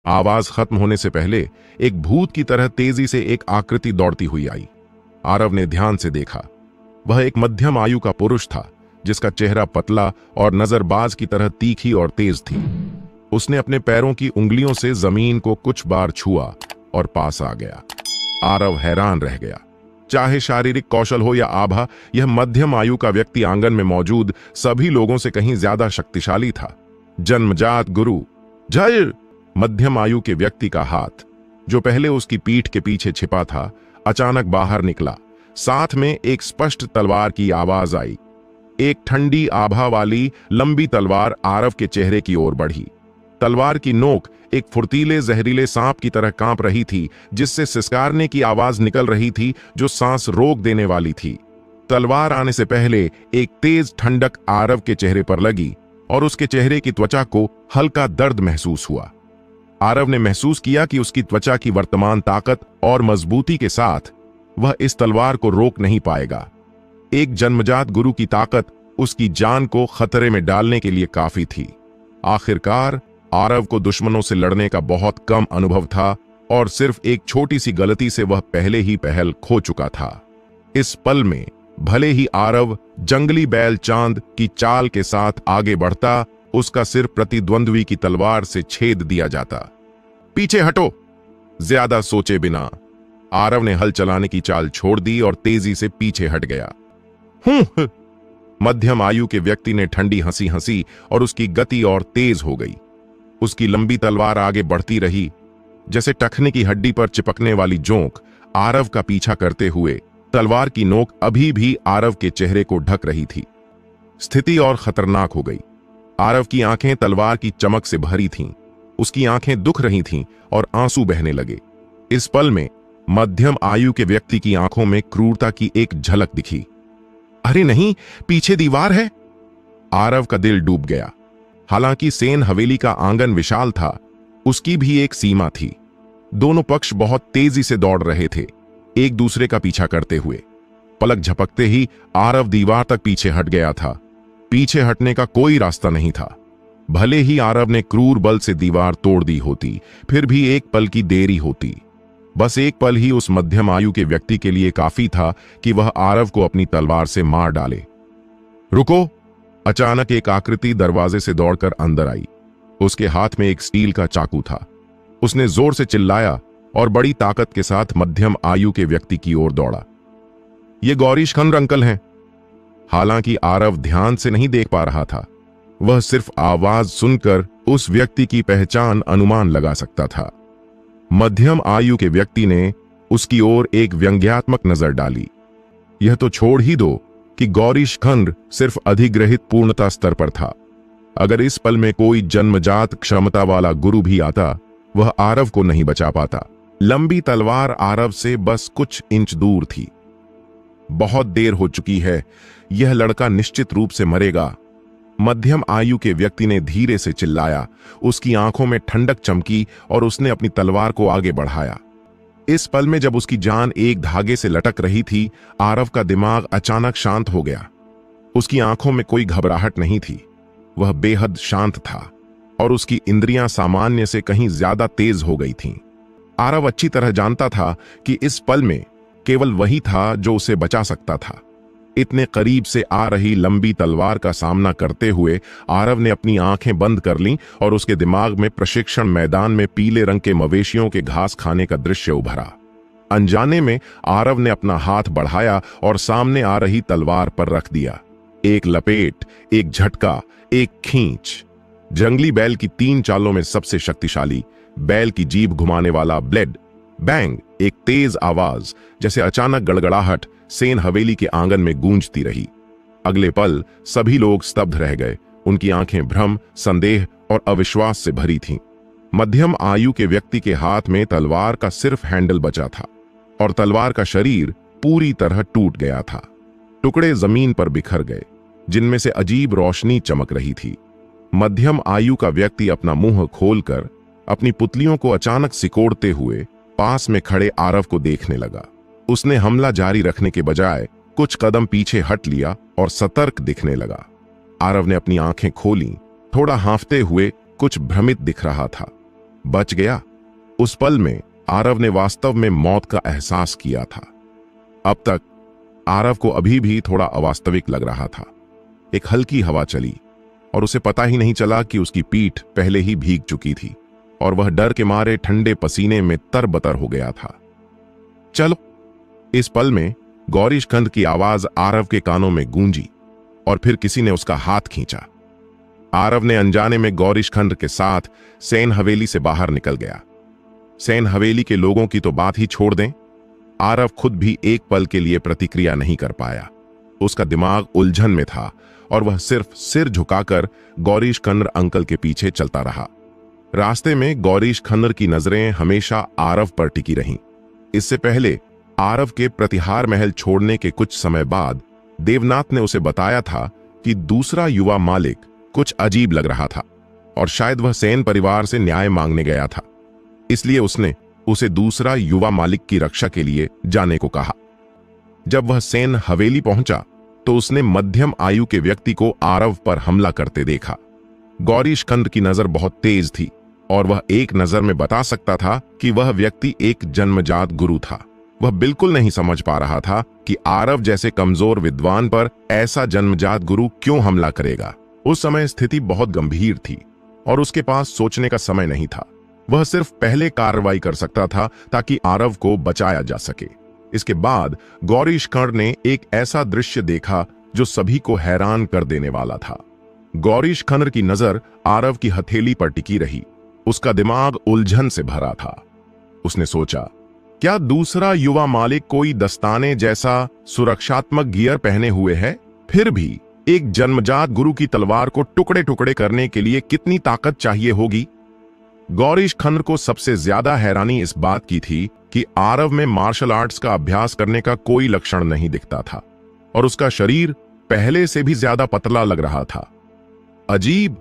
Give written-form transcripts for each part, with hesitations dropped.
आवाज खत्म होने से पहले एक भूत की तरह तेजी से एक आकृति दौड़ती हुई आई। आरव ने ध्यान से देखा। वह एक मध्यम आयु का पुरुष था जिसका चेहरा पतला और नजरबाज की तरह तीखी और तेज थी। उसने अपने पैरों की उंगलियों से जमीन को कुछ बार छुआ और पास आ गया। आरव हैरान रह गया। चाहे शारीरिक कौशल हो या आभा, यह मध्यम आयु का व्यक्ति आंगन में मौजूद सभी लोगों से कहीं ज्यादा शक्तिशाली था। जन्मजात गुरु जय। मध्यम आयु के व्यक्ति का हाथ, जो पहले उसकी पीठ के पीछे छिपा था, अचानक बाहर निकला। साथ में एक स्पष्ट तलवार की आवाज आई। एक ठंडी आभा वाली लंबी तलवार आरव के चेहरे की ओर बढ़ी। तलवार की नोक एक फुर्तीले जहरीले सांप की तरह कांप रही थी, जिससे सिसकारने की आवाज निकल रही थी जो सांस रोक देने वाली थी। तलवार आने से पहले एक तेज ठंडक आरव के चेहरे पर लगी और उसके चेहरे की त्वचा को हल्का दर्द महसूस हुआ। आरव ने महसूस किया कि उसकी त्वचा की वर्तमान ताकत और मजबूती के साथ वह इस तलवार को रोक नहीं पाएगा। एक जन्मजात गुरु की ताकत उसकी जान को खतरे में डालने के लिए काफी थी। आखिरकार आरव को दुश्मनों से लड़ने का बहुत कम अनुभव था और सिर्फ एक छोटी सी गलती से वह पहले ही पहल खो चुका था। इस पल में भले ही आरव जंगली बैल चांद की चाल के साथ आगे बढ़ता, उसका सिर प्रतिद्वंद्वी की तलवार से छेद दिया जाता। पीछे हटो। ज्यादा सोचे बिना आरव ने हल चलाने की चाल छोड़ दी और तेजी से पीछे हट गया। मध्यम आयु के व्यक्ति ने ठंडी हंसी हंसी और उसकी गति और तेज हो गई। उसकी लंबी तलवार आगे बढ़ती रही, जैसे टखने की हड्डी पर चिपकने वाली जोंक, आरव का पीछा करते हुए। तलवार की नोक अभी भी आरव के चेहरे को ढक रही थी। स्थिति और खतरनाक हो गई। आरव की आंखें तलवार की चमक से भरी थीं। उसकी आंखें दुख रही थीं और आंसू बहने लगे। इस पल में मध्यम आयु के व्यक्ति की आंखों में क्रूरता की एक झलक दिखी। अरे नहीं, पीछे दीवार है। आरव का दिल डूब गया। हालांकि सेन हवेली का आंगन विशाल था, उसकी भी एक सीमा थी। दोनों पक्ष बहुत तेजी से दौड़ रहे थे, एक दूसरे का पीछा करते हुए। पलक झपकते ही आरव दीवार तक पीछे हट गया था। पीछे हटने का कोई रास्ता नहीं था। भले ही आरव ने क्रूर बल से दीवार तोड़ दी होती, फिर भी एक पल की देरी होती। बस एक पल ही उस मध्यम आयु के व्यक्ति के लिए काफी था कि वह आरव को अपनी तलवार से मार डाले। रुको। अचानक एक आकृति दरवाजे से दौड़कर अंदर आई। उसके हाथ में एक स्टील का चाकू था। उसने जोर से चिल्लाया और बड़ी ताकत के साथ मध्यम आयु के व्यक्ति की ओर दौड़ा। ये गौरीश खंड अंकल हैं। हालांकि आरव ध्यान से नहीं देख पा रहा था, वह सिर्फ आवाज सुनकर उस व्यक्ति की पहचान अनुमान लगा सकता था। मध्यम आयु के व्यक्ति ने उसकी ओर एक व्यंग्यात्मक नजर डाली। यह तो छोड़ ही दो कि गौरीश खंड सिर्फ अधिग्रहित पूर्णता स्तर पर था। अगर इस पल में कोई जन्मजात क्षमता वाला गुरु भी आता, वह आरव को नहीं बचा पाता। लंबी तलवार आरव से बस कुछ इंच दूर थी। बहुत देर हो चुकी है, यह लड़का निश्चित रूप से मरेगा। मध्यम आयु के व्यक्ति ने धीरे से चिल्लाया। उसकी आंखों में ठंडक चमकी और उसने अपनी तलवार को आगे बढ़ाया। इस पल में जब उसकी जान एक धागे से लटक रही थी, आरव का दिमाग अचानक शांत हो गया। उसकी आंखों में कोई घबराहट नहीं थी। वह बेहद शांत था और उसकी इंद्रियां सामान्य से कहीं ज्यादा तेज हो गई थीं। आरव अच्छी तरह जानता था कि इस पल में केवल वही था जो उसे बचा सकता था। इतने करीब से आ रही लंबी तलवार का सामना करते हुए आरव ने अपनी आंखें बंद कर लीं और उसके दिमाग में प्रशिक्षण मैदान में पीले रंग के मवेशियों के घास खाने का दृश्य उभरा। अनजाने में आरव ने अपना हाथ बढ़ाया और सामने आ रही तलवार पर रख दिया। एक लपेट, एक झटका, एक खींच। जंगली बैल की 3 चालों में सबसे शक्तिशाली, बैल की जीभ घुमाने वाला ब्लेड, बैंग, एक तेज आवाज जैसे अचानक गड़गड़ाहट सेन हवेली के आंगन में गूंजती रही। अगले पल सभी लोग स्तब्ध रह गए। उनकी आंखें भ्रम, संदेह और अविश्वास से भरी थीं। मध्यम आयु के व्यक्ति के हाथ में तलवार का सिर्फ हैंडल बचा था और तलवार का शरीर पूरी तरह टूट गया था। टुकड़े जमीन पर बिखर गए, जिनमें से अजीब रोशनी चमक रही थी। मध्यम आयु का व्यक्ति अपना मुंह खोलकर अपनी पुतलियों को अचानक सिकोड़ते हुए पास में खड़े आरव को देखने लगा। उसने हमला जारी रखने के बजाय कुछ कदम पीछे हट लिया और सतर्क दिखने लगा। आरव ने अपनी आंखें खोलीं, थोड़ा हांफते हुए कुछ भ्रमित दिख रहा था। बच गया। उस पल में आरव ने वास्तव में मौत का एहसास किया था। अब तक आरव को अभी भी थोड़ा अवास्तविक लग रहा था। एक हल्की हवा चली और उसे पता ही नहीं चला कि उसकी पीठ पहले ही भीग चुकी थी और वह डर के मारे ठंडे पसीने में तरबतर हो गया था। चलो। इस पल में गौरीशखंड की आवाज आरव के कानों में गूंजी और फिर किसी ने उसका हाथ खींचा। आरव ने अनजाने में गौरीशखंड के साथ सेन हवेली से बाहर निकल गया। सेन हवेली के लोगों की तो बात ही छोड़ दें, आरव खुद भी एक पल के लिए प्रतिक्रिया नहीं कर पाया। उसका दिमाग उलझन में था और वह सिर्फ सिर झुकाकर गौरीशखंड अंकल के पीछे चलता रहा। रास्ते में गौरीशखंड की नजरें हमेशा आरव पर टिकी रहीं। इससे पहले आरव के प्रतिहार महल छोड़ने के कुछ समय बाद देवनाथ ने उसे बताया था कि दूसरा युवा मालिक कुछ अजीब लग रहा था और शायद वह सेन परिवार से न्याय मांगने गया था। इसलिए उसने उसे दूसरा युवा मालिक की रक्षा के लिए जाने को कहा। जब वह सेन हवेली पहुंचा तो उसने मध्यम आयु के व्यक्ति को आरव पर हमला करते देखा। गौरीशखंड की नजर बहुत तेज थी और वह एक नजर में बता सकता था कि वह व्यक्ति एक जन्मजात गुरु था। वह बिल्कुल नहीं समझ पा रहा था कि आरव जैसे कमजोर विद्वान पर ऐसा जन्मजात गुरु क्यों हमला करेगा। उस समय स्थिति बहुत गंभीर थी और उसके पास सोचने का समय नहीं था। वह सिर्फ पहले कार्रवाई कर सकता था ताकि आरव को बचाया जा सके। इसके बाद गौरीशखंड ने एक ऐसा दृश्य देखा जो सभी को हैरान कर देने वाला था। गौरीशखंड की नजर आरव की हथेली पर टिकी रही। उसका दिमाग उलझन से भरा था। उसने सोचा, क्या दूसरा युवा मालिक कोई दस्ताने जैसा सुरक्षात्मक गियर पहने हुए है? फिर भी एक जन्मजात गुरु की तलवार को टुकड़े टुकड़े करने के लिए कितनी ताकत चाहिए होगी? गौरीशखंड को सबसे ज्यादा हैरानी इस बात की थी कि आरव में मार्शल आर्ट्स का अभ्यास करने का कोई लक्षण नहीं दिखता था और उसका शरीर पहले से भी ज्यादा पतला लग रहा था। अजीब।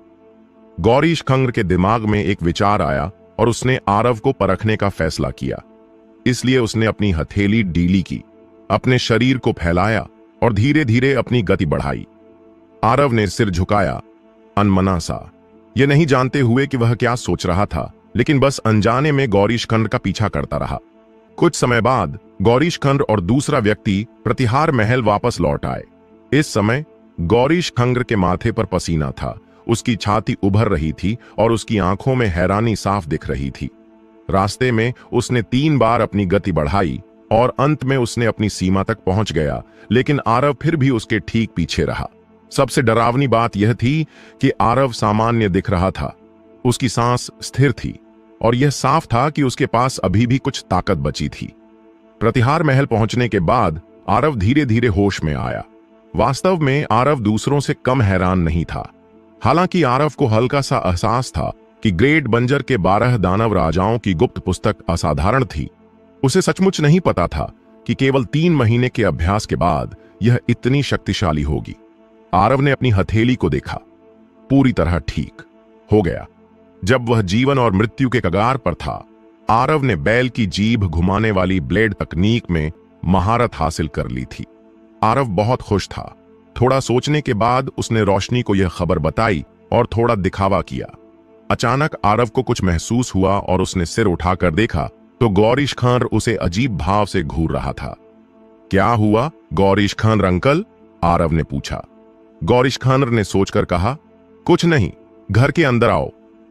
गौरीशखंड के दिमाग में एक विचार आया और उसने आरव को परखने का फैसला किया। इसलिए उसने अपनी हथेली ढीली की, अपने शरीर को फैलाया और धीरे धीरे अपनी गति बढ़ाई। आरव ने सिर झुकाया, अनमना सा, यह नहीं जानते हुए कि वह क्या सोच रहा था, लेकिन बस अनजाने में गौरीशखंड का पीछा करता रहा। कुछ समय बाद गौरीशखंड और दूसरा व्यक्ति प्रतिहार महल वापस लौट आए। इस समय गौरीशखंड के माथे पर पसीना था, उसकी छाती उभर रही थी और उसकी आंखों में हैरानी साफ दिख रही थी। रास्ते में उसने 3 बार अपनी गति बढ़ाई और अंत में उसने अपनी सीमा तक पहुंच गया, लेकिन आरव फिर भी उसके ठीक पीछे रहा। सबसे डरावनी बात यह थी कि आरव सामान्य दिख रहा था। उसकी सांस स्थिर थी और यह साफ था कि उसके पास अभी भी कुछ ताकत बची थी। प्रतिहार महल पहुंचने के बाद आरव धीरे धीरे होश में आया। वास्तव में आरव दूसरों से कम हैरान नहीं था। हालांकि आरव को हल्का सा एहसास था कि ग्रेट बंजर के 12 दानव राजाओं की गुप्त पुस्तक असाधारण थी। उसे सचमुच नहीं पता था कि केवल 3 महीने के अभ्यास के बाद यह इतनी शक्तिशाली होगी। आरव ने अपनी हथेली को देखा, पूरी तरह ठीक हो गया। जब वह जीवन और मृत्यु के कगार पर था, आरव ने बैल की जीभ घुमाने वाली ब्लेड तकनीक में महारत हासिल कर ली थी। आरव बहुत खुश था। थोड़ा सोचने के बाद उसने रोशनी को यह खबर बताई और थोड़ा दिखावा किया। अचानक आरव को कुछ महसूस हुआ और उसने सिर उठाकर देखा तो गौरीशखंड उसे अजीब भाव से घूर रहा था। क्या हुआ गौरीशखंड अंकल? आरव ने पूछा। गौरीशखंड ने सोचकर कहा, कुछ नहीं, घर के अंदर आओ,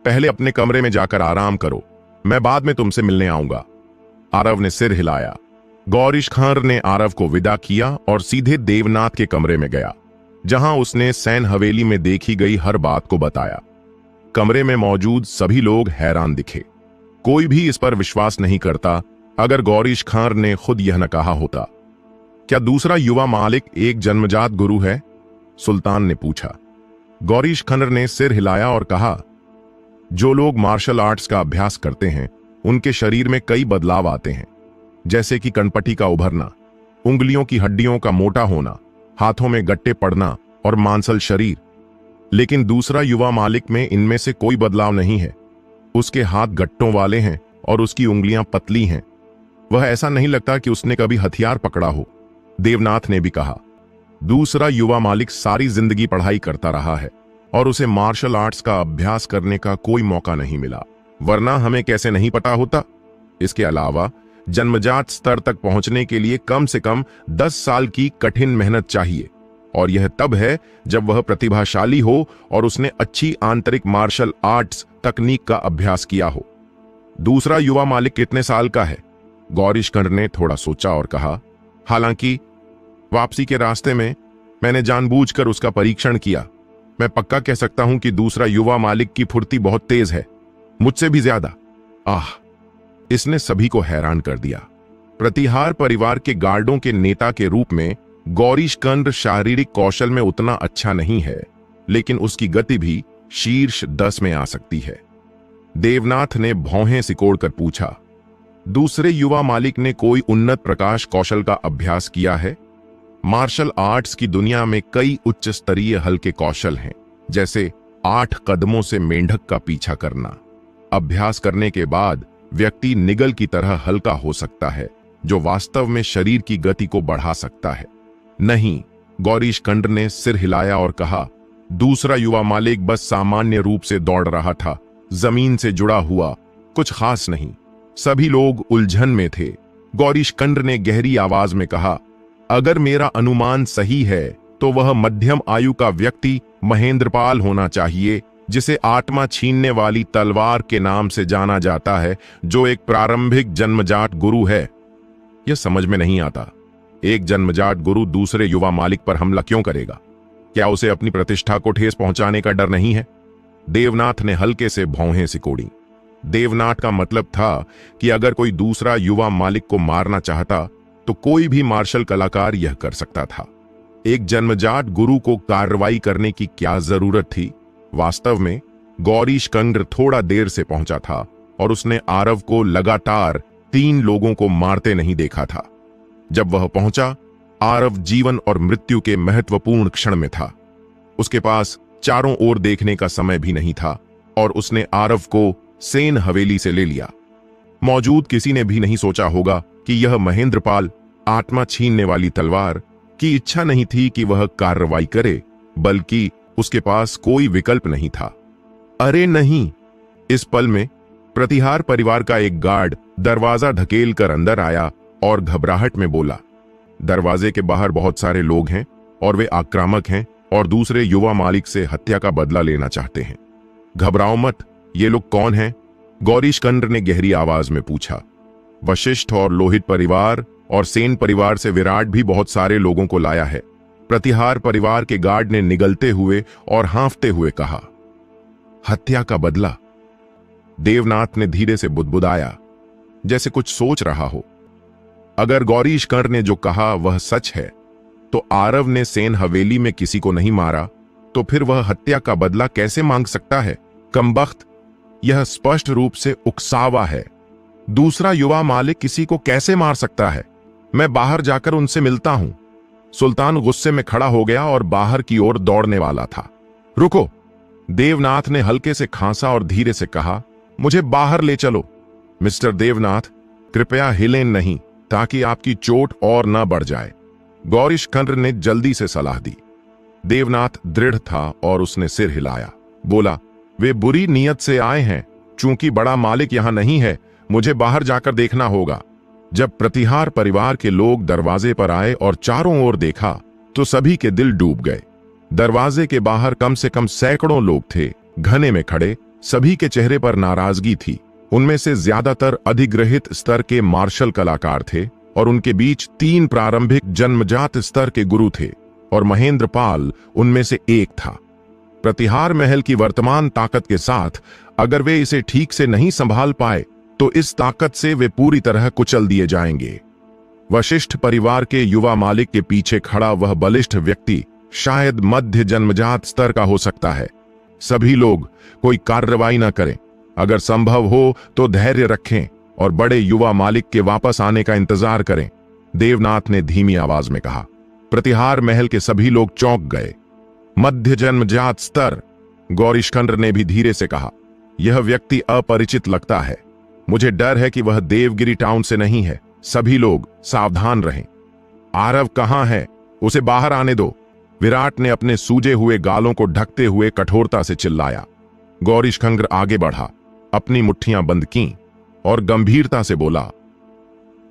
पहले अपने कमरे में जाकर आराम करो, मैं बाद में तुमसे मिलने आऊंगा। आरव ने सिर हिलाया। गौरीशखंड ने आरव को विदा किया और सीधे देवनाथ के कमरे में गया, जहां उसने सैन हवेली में देखी गई हर बात को बताया। कमरे में मौजूद सभी लोग हैरान दिखे। कोई भी इस पर विश्वास नहीं करता अगर गौरीशखंड ने खुद यह न कहा होता। क्या दूसरा युवा मालिक एक जन्मजात गुरु है? सुल्तान ने पूछा। गौरीशखंड ने सिर हिलाया और कहा, जो लोग मार्शल आर्ट्स का अभ्यास करते हैं उनके शरीर में कई बदलाव आते हैं, जैसे कि कनपटी का उभरना, उंगलियों की हड्डियों का मोटा होना, हाथों में गट्टे पड़ना और मांसल शरीर। लेकिन दूसरा युवा मालिक में इनमें से कोई बदलाव नहीं है। उसके हाथ गट्टों वाले हैं और उसकी उंगलियां पतली हैं। वह ऐसा नहीं लगता कि उसने कभी हथियार पकड़ा हो। देवनाथ ने भी कहा, दूसरा युवा मालिक सारी जिंदगी पढ़ाई करता रहा है और उसे मार्शल आर्ट्स का अभ्यास करने का कोई मौका नहीं मिला। वरना हमें कैसे नहीं पता होता। इसके अलावा जन्मजात स्तर तक पहुंचने के लिए कम से कम 10 साल की कठिन मेहनत चाहिए, और यह तब है जब वह प्रतिभाशाली हो और उसने अच्छी आंतरिक मार्शल आर्ट्स तकनीक का अभ्यास किया हो। दूसरा युवा मालिक कितने साल का है? गौरीशंकर ने थोड़ा सोचा और कहा, हालांकि वापसी के रास्ते में मैंने जानबूझकर उसका परीक्षण किया। मैं पक्का कह सकता हूं कि दूसरा युवा मालिक की फुर्ती बहुत तेज है, मुझसे भी ज्यादा। आह! इसने सभी को हैरान कर दिया। प्रतिहार परिवार के गार्डों के नेता के रूप में गौरीशंकर शारीरिक कौशल में उतना अच्छा नहीं है, लेकिन उसकी गति भी शीर्ष 10 में आ सकती है। देवनाथ ने भौहें सिकोड़कर पूछा, दूसरे युवा मालिक ने कोई उन्नत प्रकाश कौशल का अभ्यास किया है? मार्शल आर्ट्स की दुनिया में कई उच्च स्तरीय हल्के कौशल हैं, जैसे 8 कदमों से मेंढक का पीछा करना। अभ्यास करने के बाद व्यक्ति निगल की तरह हल्का हो सकता है, जो वास्तव में शरीर की गति को बढ़ा सकता है। नहीं, गौरीशंकर ने सिर हिलाया और कहा, दूसरा युवा मालिक बस सामान्य रूप से दौड़ रहा था, जमीन से जुड़ा हुआ, कुछ खास नहीं। सभी लोग उलझन में थे। गौरीशंकर ने गहरी आवाज में कहा, अगर मेरा अनुमान सही है तो वह मध्यम आयु का व्यक्ति महेंद्रपाल होना चाहिए, जिसे आत्मा छीनने वाली तलवार के नाम से जाना जाता है, जो एक प्रारंभिक जन्मजात गुरु है। यह समझ में नहीं आता, एक जन्मजात गुरु दूसरे युवा मालिक पर हमला क्यों करेगा? क्या उसे अपनी प्रतिष्ठा को ठेस पहुंचाने का डर नहीं है? देवनाथ ने हल्के से भौहें सिकोड़ी। देवनाथ का मतलब था कि अगर कोई दूसरा युवा मालिक को मारना चाहता तो कोई भी मार्शल कलाकार यह कर सकता था। एक जन्मजात गुरु को कार्रवाई करने की क्या जरूरत थी? वास्तव में गौरीशंकर थोड़ा देर से पहुंचा था और उसने आरव को लगातार 3 लोगों को मारते नहीं देखा था। जब वह पहुंचा, आरव जीवन और मृत्यु के महत्वपूर्ण क्षण में था। उसके पास चारों ओर देखने का समय भी नहीं था और उसने आरव को सेन हवेली से ले लिया। मौजूद किसी ने भी नहीं सोचा होगा कि यह महेंद्रपाल, आत्मा छीनने वाली तलवार, की इच्छा नहीं थी कि वह कार्रवाई करे, बल्कि उसके पास कोई विकल्प नहीं था। अरे नहीं! इस पल में प्रतिहार परिवार का एक गार्ड दरवाजा ढकेल कर अंदर आया और घबराहट में बोला, दरवाजे के बाहर बहुत सारे लोग हैं और वे आक्रामक हैं और दूसरे युवा मालिक से हत्या का बदला लेना चाहते हैं। घबराओ मत, ये लोग कौन हैं? गौरीशंकर ने गहरी आवाज में पूछा। वशिष्ठ और लोहित परिवार और सेन परिवार से विराट भी बहुत सारे लोगों को लाया है, प्रतिहार परिवार के गार्ड ने निगलते हुए और हांफते हुए कहा। हत्या का बदला? देवनाथ ने धीरे से बुदबुदाया, जैसे कुछ सोच रहा हो। अगर गौरीशंकर ने जो कहा वह सच है, तो आरव ने सेन हवेली में किसी को नहीं मारा, तो फिर वह हत्या का बदला कैसे मांग सकता है? कमबख्त, यह स्पष्ट रूप से उकसावा है। दूसरा युवा मालिक किसी को कैसे मार सकता है? मैं बाहर जाकर उनसे मिलता हूं। सुल्तान गुस्से में खड़ा हो गया और बाहर की ओर दौड़ने वाला था। रुको! देवनाथ ने हल्के से खांसा और धीरे से कहा, मुझे बाहर ले चलो। मिस्टर देवनाथ, कृपया हिलें नहीं, ताकि आपकी चोट और न बढ़ जाए। गौरीशंकर ने जल्दी से सलाह दी। देवनाथ दृढ़ था और उसने सिर हिलाया। बोला, वे बुरी नीयत से आए हैं। चूंकि बड़ा मालिक यहां नहीं है, मुझे बाहर जाकर देखना होगा। जब प्रतिहार परिवार के लोग दरवाजे पर आए और चारों ओर देखा, तो सभी के दिल डूब गए। दरवाजे के बाहर कम से कम सैकड़ों लोग थे, घने में खड़े। सभी के चेहरे पर नाराजगी थी। उनमें से ज्यादातर अधिग्रहित स्तर के मार्शल कलाकार थे और उनके बीच 3 प्रारंभिक जन्मजात स्तर के गुरु थे और महेंद्रपाल उनमें से एक था। प्रतिहार महल की वर्तमान ताकत के साथ अगर वे इसे ठीक से नहीं संभाल पाए, तो इस ताकत से वे पूरी तरह कुचल दिए जाएंगे। वशिष्ठ परिवार के युवा मालिक के पीछे खड़ा वह बलिष्ठ व्यक्ति शायद मध्य जन्मजात स्तर का हो सकता है। सभी लोग कोई कार्रवाई न करें। अगर संभव हो तो धैर्य रखें और बड़े युवा मालिक के वापस आने का इंतजार करें, देवनाथ ने धीमी आवाज में कहा। प्रतिहार महल के सभी लोग चौंक गए। मध्य जन्मजात स्तर? गौरीशंकर ने भी धीरे से कहा। यह व्यक्ति अपरिचित लगता है। मुझे डर है कि वह देवगिरी टाउन से नहीं है। सभी लोग सावधान रहें। आरव कहां है? उसे बाहर आने दो। विराट ने अपने सूजे हुए गालों को ढकते हुए कठोरता से चिल्लाया। गौरीशंकर आगे बढ़ा। अपनी मुट्ठियां बंद कीं और गंभीरता से बोला,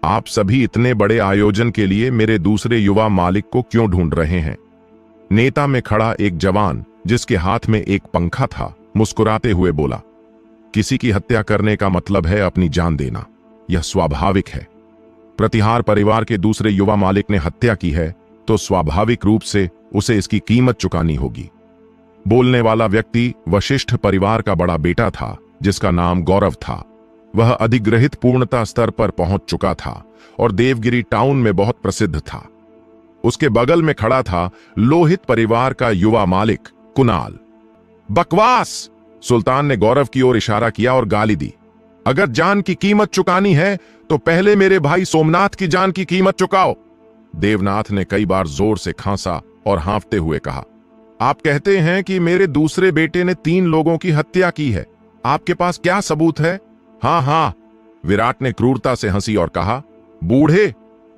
आप सभी इतने बड़े आयोजन के लिए मेरे दूसरे युवा मालिक को क्यों ढूंढ रहे हैं? नेता में खड़ा एक जवान जिसके हाथ में एक पंखा था, मुस्कुराते हुए बोला, किसी की हत्या करने का मतलब है अपनी जान देना। यह स्वाभाविक है। प्रतिहार परिवार के दूसरे युवा मालिक ने हत्या की है तो स्वाभाविक रूप से उसे इसकी कीमत चुकानी होगी। बोलने वाला व्यक्ति वशिष्ठ परिवार का बड़ा बेटा था जिसका नाम गौरव था। वह अधिग्रहित पूर्णता स्तर पर पहुंच चुका था और देवगिरी टाउन में बहुत प्रसिद्ध था। उसके बगल में खड़ा था लोहित परिवार का युवा मालिक कुणाल। बकवास! सुल्तान ने गौरव की ओर इशारा किया और गाली दी। अगर जान की कीमत चुकानी है तो पहले मेरे भाई सोमनाथ की जान की कीमत चुकाओ। देवनाथ ने कई बार जोर से खांसा और हांफते हुए कहा, आप कहते हैं कि मेरे दूसरे बेटे ने 3 लोगों की हत्या की है। आपके पास क्या सबूत है? हाँ हाँ, विराट ने क्रूरता से हंसी और कहा, बूढ़े,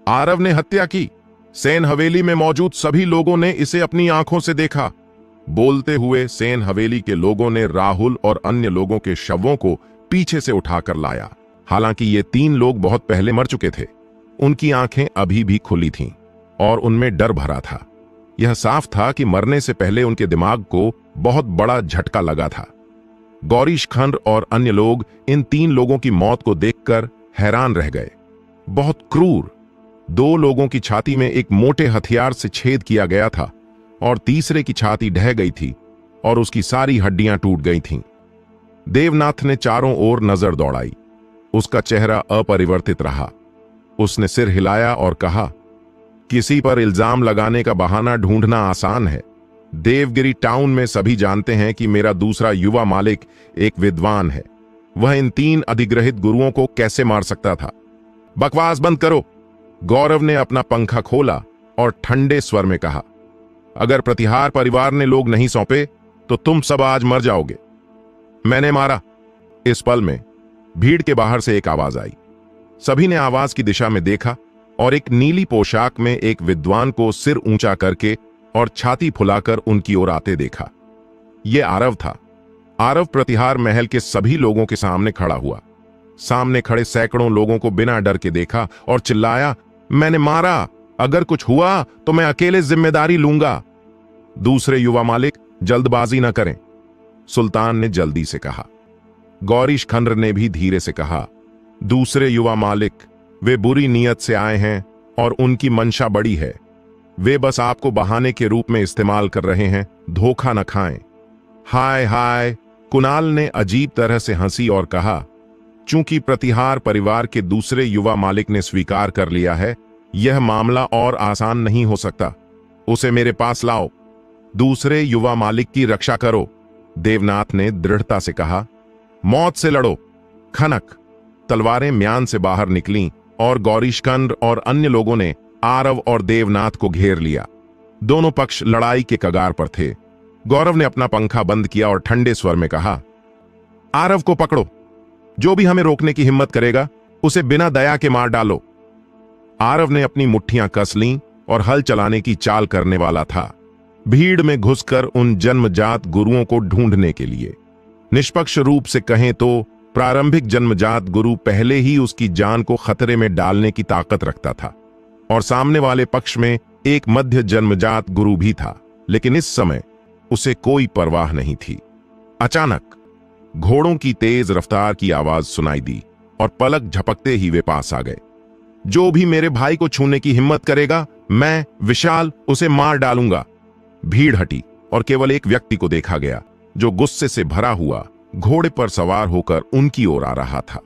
आरव ने हत्या की। सेन हवेली में मौजूद सभी लोगों ने इसे अपनी आंखों से देखा। बोलते हुए सेन हवेली के लोगों ने राहुल और अन्य लोगों के शवों को पीछे से उठाकर लाया। हालांकि ये 3 लोग बहुत पहले मर चुके थे। उनकी आंखें अभी भी खुली थीं और उनमें डर भरा था। यह साफ था कि मरने से पहले उनके दिमाग को बहुत बड़ा झटका लगा था। गौरीश खंड और अन्य लोग इन 3 लोगों की मौत को देखकर हैरान रह गए। बहुत क्रूर। 2 लोगों की छाती में एक मोटे हथियार से छेद किया गया था और तीसरे की छाती ढह गई थी और उसकी सारी हड्डियां टूट गई थीं। देवनाथ ने चारों ओर नजर दौड़ाई। उसका चेहरा अपरिवर्तित रहा। उसने सिर हिलाया और कहा, किसी पर इल्जाम लगाने का बहाना ढूंढना आसान है। देवगिरी टाउन में सभी जानते हैं कि मेरा दूसरा युवा मालिक एक विद्वान है। वह इन 3 अधिग्रहित गुरुओं को कैसे मार सकता था? बकवास बंद करो। गौरव ने अपना पंखा खोला और ठंडे स्वर में कहा, अगर प्रतिहार परिवार ने लोग नहीं सौंपे तो तुम सब आज मर जाओगे। मैंने मारा। इस पल में भीड़ के बाहर से एक आवाज आई। सभी ने आवाज की दिशा में देखा और एक नीली पोशाक में एक विद्वान को सिर ऊंचा करके और छाती फुलाकर उनकी ओर आते देखा। यह आरव था। आरव प्रतिहार महल के सभी लोगों के सामने खड़ा हुआ। सामने खड़े सैकड़ों लोगों को बिना डर के देखा और चिल्लाया, मैंने मारा। अगर कुछ हुआ तो मैं अकेले जिम्मेदारी लूंगा। दूसरे युवा मालिक, जल्दबाजी न करें, सुल्तान ने जल्दी से कहा। गौरीश खंड ने भी धीरे से कहा, दूसरे युवा मालिक, वे बुरी नीयत से आए हैं और उनकी मंशा बड़ी है। वे बस आपको बहाने के रूप में इस्तेमाल कर रहे हैं। धोखा न खाएं। हाय हाय, कुणाल ने अजीब तरह से हंसी और कहा, चूंकि प्रतिहार परिवार के दूसरे युवा मालिक ने स्वीकार कर लिया है, यह मामला और आसान नहीं हो सकता। उसे मेरे पास लाओ। दूसरे युवा मालिक की रक्षा करो, देवनाथ ने दृढ़ता से कहा। मौत से लड़ो। खनक। तलवारें म्यान से बाहर निकलीं और गौरीशकंद और अन्य लोगों ने आरव और देवनाथ को घेर लिया। दोनों पक्ष लड़ाई के कगार पर थे। गौरव ने अपना पंखा बंद किया और ठंडे स्वर में कहा, आरव को पकड़ो। जो भी हमें रोकने की हिम्मत करेगा उसे बिना दया के मार डालो। आरव ने अपनी मुट्ठियां कस लीं और हल चलाने की चाल करने वाला था, भीड़ में घुसकर उन जन्मजात गुरुओं को ढूंढने के लिए। निष्पक्ष रूप से कहें तो प्रारंभिक जन्मजात गुरु पहले ही उसकी जान को खतरे में डालने की ताकत रखता था और सामने वाले पक्ष में एक मध्य जन्मजात गुरु भी था, लेकिन इस समय उसे कोई परवाह नहीं थी। अचानक घोड़ों की तेज रफ्तार की आवाज सुनाई दी और पलक झपकते ही वे पास आ गए। जो भी मेरे भाई को छूने की हिम्मत करेगा, मैं विशाल उसे मार डालूंगा। भीड़ हटी और केवल एक व्यक्ति को देखा गया जो गुस्से से भरा हुआ घोड़े पर सवार होकर उनकी ओर आ रहा था।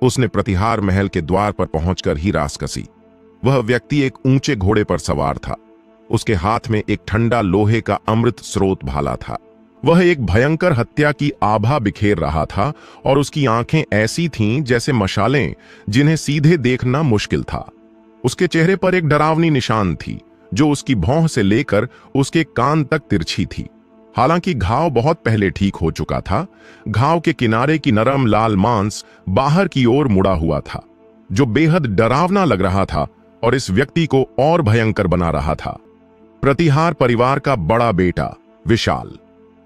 उसने प्रतिहार महल के द्वार पर पहुंचकर ही रास कसी। वह व्यक्ति एक ऊंचे घोड़े पर सवार था। उसके हाथ में एक ठंडा लोहे का अमृत स्रोत भाला था। वह एक भयंकर हत्या की आभा बिखेर रहा था और उसकी आंखें ऐसी थीं जैसे मशालें जिन्हें सीधे देखना मुश्किल था। उसके चेहरे पर एक डरावनी निशान थी जो उसकी भौं से लेकर उसके कान तक तिरछी थी। हालांकि घाव बहुत पहले ठीक हो चुका था। घाव के किनारे की नरम लाल मांस बाहर की ओर मुड़ा हुआ था, जो बेहद डरावना लग रहा था और इस व्यक्ति को और भयंकर बना रहा था। प्रतिहार परिवार का बड़ा बेटा विशाल।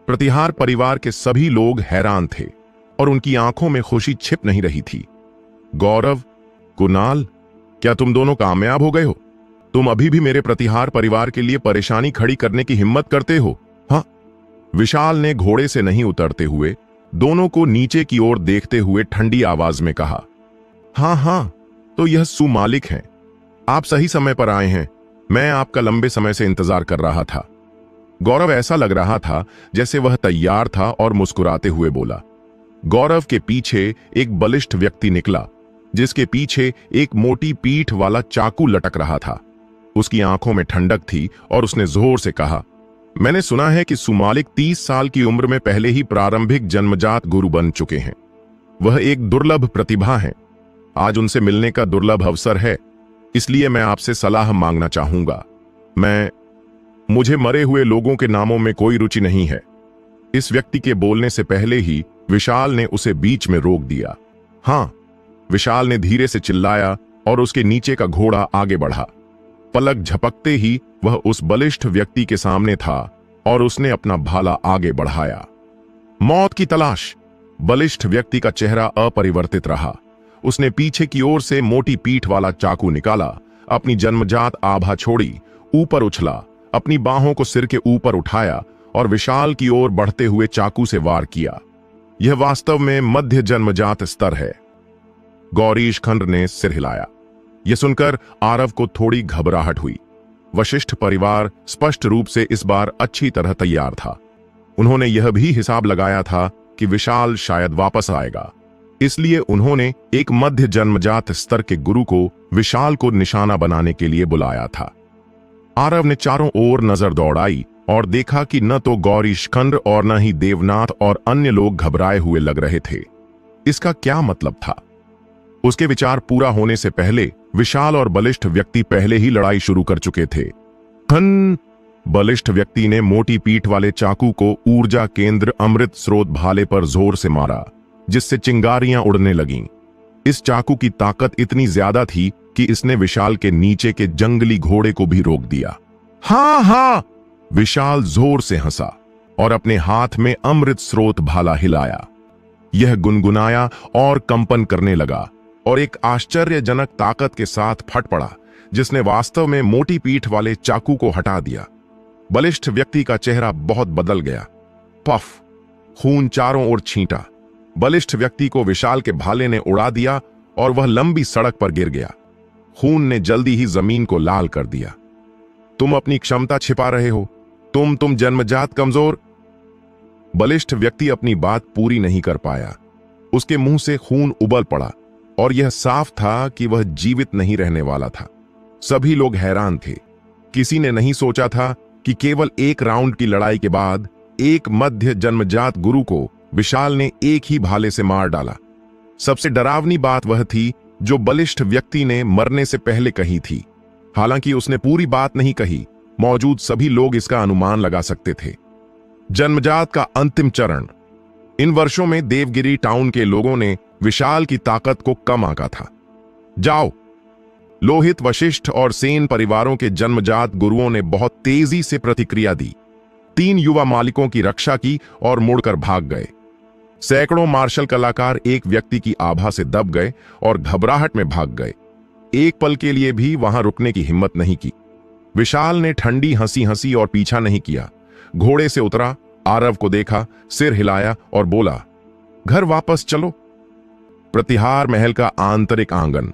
प्रतिहार परिवार के सभी लोग हैरान थे। और उनकी आंखों में खुशी छिप नहीं रही थी। गौरव, कुणाल, क्या तुम दोनों कामयाब हो गए हो? तुम अभी भी मेरे प्रतिहार परिवार के लिए परेशानी खड़ी करने की हिम्मत करते हो? हाँ, विशाल ने घोड़े से नहीं उतरते हुए दोनों को नीचे की ओर देखते हुए ठंडी आवाज में कहा। हाँ, तो यह सुमालिक हैं। आप सही समय पर आए हैं। मैं आपका लंबे समय से इंतजार कर रहा था। गौरव ऐसा लग रहा था जैसे वह तैयार था और मुस्कुराते हुए बोला। गौरव के पीछे एक बलिष्ठ व्यक्ति निकला, जिसके पीछे एक मोटी पीठ वाला चाकू लटक रहा था। उसकी आंखों में ठंडक थी और उसने जोर से कहा, मैंने सुना है कि सुमालिक 30 साल की उम्र में पहले ही प्रारंभिक जन्मजात गुरु बन चुके हैं। वह एक दुर्लभ प्रतिभा है। आज उनसे मिलने का दुर्लभ अवसर है, इसलिए मैं आपसे सलाह मांगना चाहूंगा। मुझे मरे हुए लोगों के नामों में कोई रुचि नहीं है। इस व्यक्ति के बोलने से पहले ही विशाल ने उसे बीच में रोक दिया। हाँ, विशाल ने धीरे से चिल्लाया और उसके नीचे का घोड़ा आगे बढ़ा। पलक झपकते ही वह उस बलिष्ठ व्यक्ति के सामने था और उसने अपना भाला आगे बढ़ाया। मौत की तलाश। बलिष्ठ व्यक्ति का चेहरा अपरिवर्तित रहा। उसने पीछे की ओर से मोटी पीठ वाला चाकू निकाला, अपनी जन्मजात आभा छोड़ी, ऊपर उछला, अपनी बाहों को सिर के ऊपर उठाया और विशाल की ओर बढ़ते हुए चाकू से वार किया। यह वास्तव में मध्य जन्मजात स्तर है। गौरीश खंड ने सिर हिलाया। यह सुनकर आरव को थोड़ी घबराहट हुई। वशिष्ठ परिवार स्पष्ट रूप से इस बार अच्छी तरह तैयार था। उन्होंने यह भी हिसाब लगाया था कि विशाल शायद वापस आएगा, इसलिए उन्होंने एक मध्य जन्मजात स्तर के गुरु को विशाल को निशाना बनाने के लिए बुलाया था। आरव ने चारों ओर नजर दौड़ाई और देखा कि न तो गौरीशखंड और न ही देवनाथ और अन्य लोग घबराए हुए लग रहे थे। इसका क्या मतलब था? उसके विचार पूरा होने से पहले विशाल और बलिष्ठ व्यक्ति पहले ही लड़ाई शुरू कर चुके थे। बलिष्ठ व्यक्ति ने मोटी पीठ वाले चाकू को ऊर्जा केंद्र अमृत स्रोत भाले पर जोर से मारा, जिससे चिंगारियां उड़ने लगीं। इस चाकू की ताकत इतनी ज्यादा थी कि इसने विशाल के नीचे के जंगली घोड़े को भी रोक दिया। हाँ, विशाल जोर से हंसा और अपने हाथ में अमृत स्रोत भाला हिलाया। यह गुनगुनाया और कंपन करने लगा और एक आश्चर्यजनक ताकत के साथ फट पड़ा, जिसने वास्तव में मोटी पीठ वाले चाकू को हटा दिया। बलिष्ठ व्यक्ति का चेहरा बहुत बदल गया। पफ, खून चारों ओर छींटा। बलिष्ठ व्यक्ति को विशाल के भाले ने उड़ा दिया और वह लंबी सड़क पर गिर गया। खून ने जल्दी ही जमीन को लाल कर दिया। तुम अपनी क्षमता छिपा रहे हो। तुम जन्मजात कमजोर। बलिष्ठ व्यक्ति अपनी बात पूरी नहीं कर पाया। उसके मुंह से खून उबल पड़ा और यह साफ था कि वह जीवित नहीं रहने वाला था। सभी लोग हैरान थे। किसी ने नहीं सोचा था कि केवल एक राउंड की लड़ाई के बाद एक मध्य जन्मजात गुरु को विशाल ने एक ही भाले से मार डाला। सबसे डरावनी बात वह थी जो बलिष्ठ व्यक्ति ने मरने से पहले कही थी। हालांकि उसने पूरी बात नहीं कही, मौजूद सभी लोग इसका अनुमान लगा सकते थे। जन्मजात का अंतिम चरण। इन वर्षों में देवगिरी टाउन के लोगों ने विशाल की ताकत को कम आंका था। जाओ। लोहित, वशिष्ठ और सेन परिवारों के जन्मजात गुरुओं ने बहुत तेजी से प्रतिक्रिया दी। 3 युवा मालिकों की रक्षा की और मुड़कर भाग गए। सैकड़ों मार्शल कलाकार एक व्यक्ति की आभा से दब गए और घबराहट में भाग गए। एक पल के लिए भी वहां रुकने की हिम्मत नहीं की। विशाल ने ठंडी हंसी हंसी और पीछा नहीं किया। घोड़े से उतरा, आरव को देखा, सिर हिलाया और बोला, घर वापस चलो। प्रतिहार महल का आंतरिक आंगन।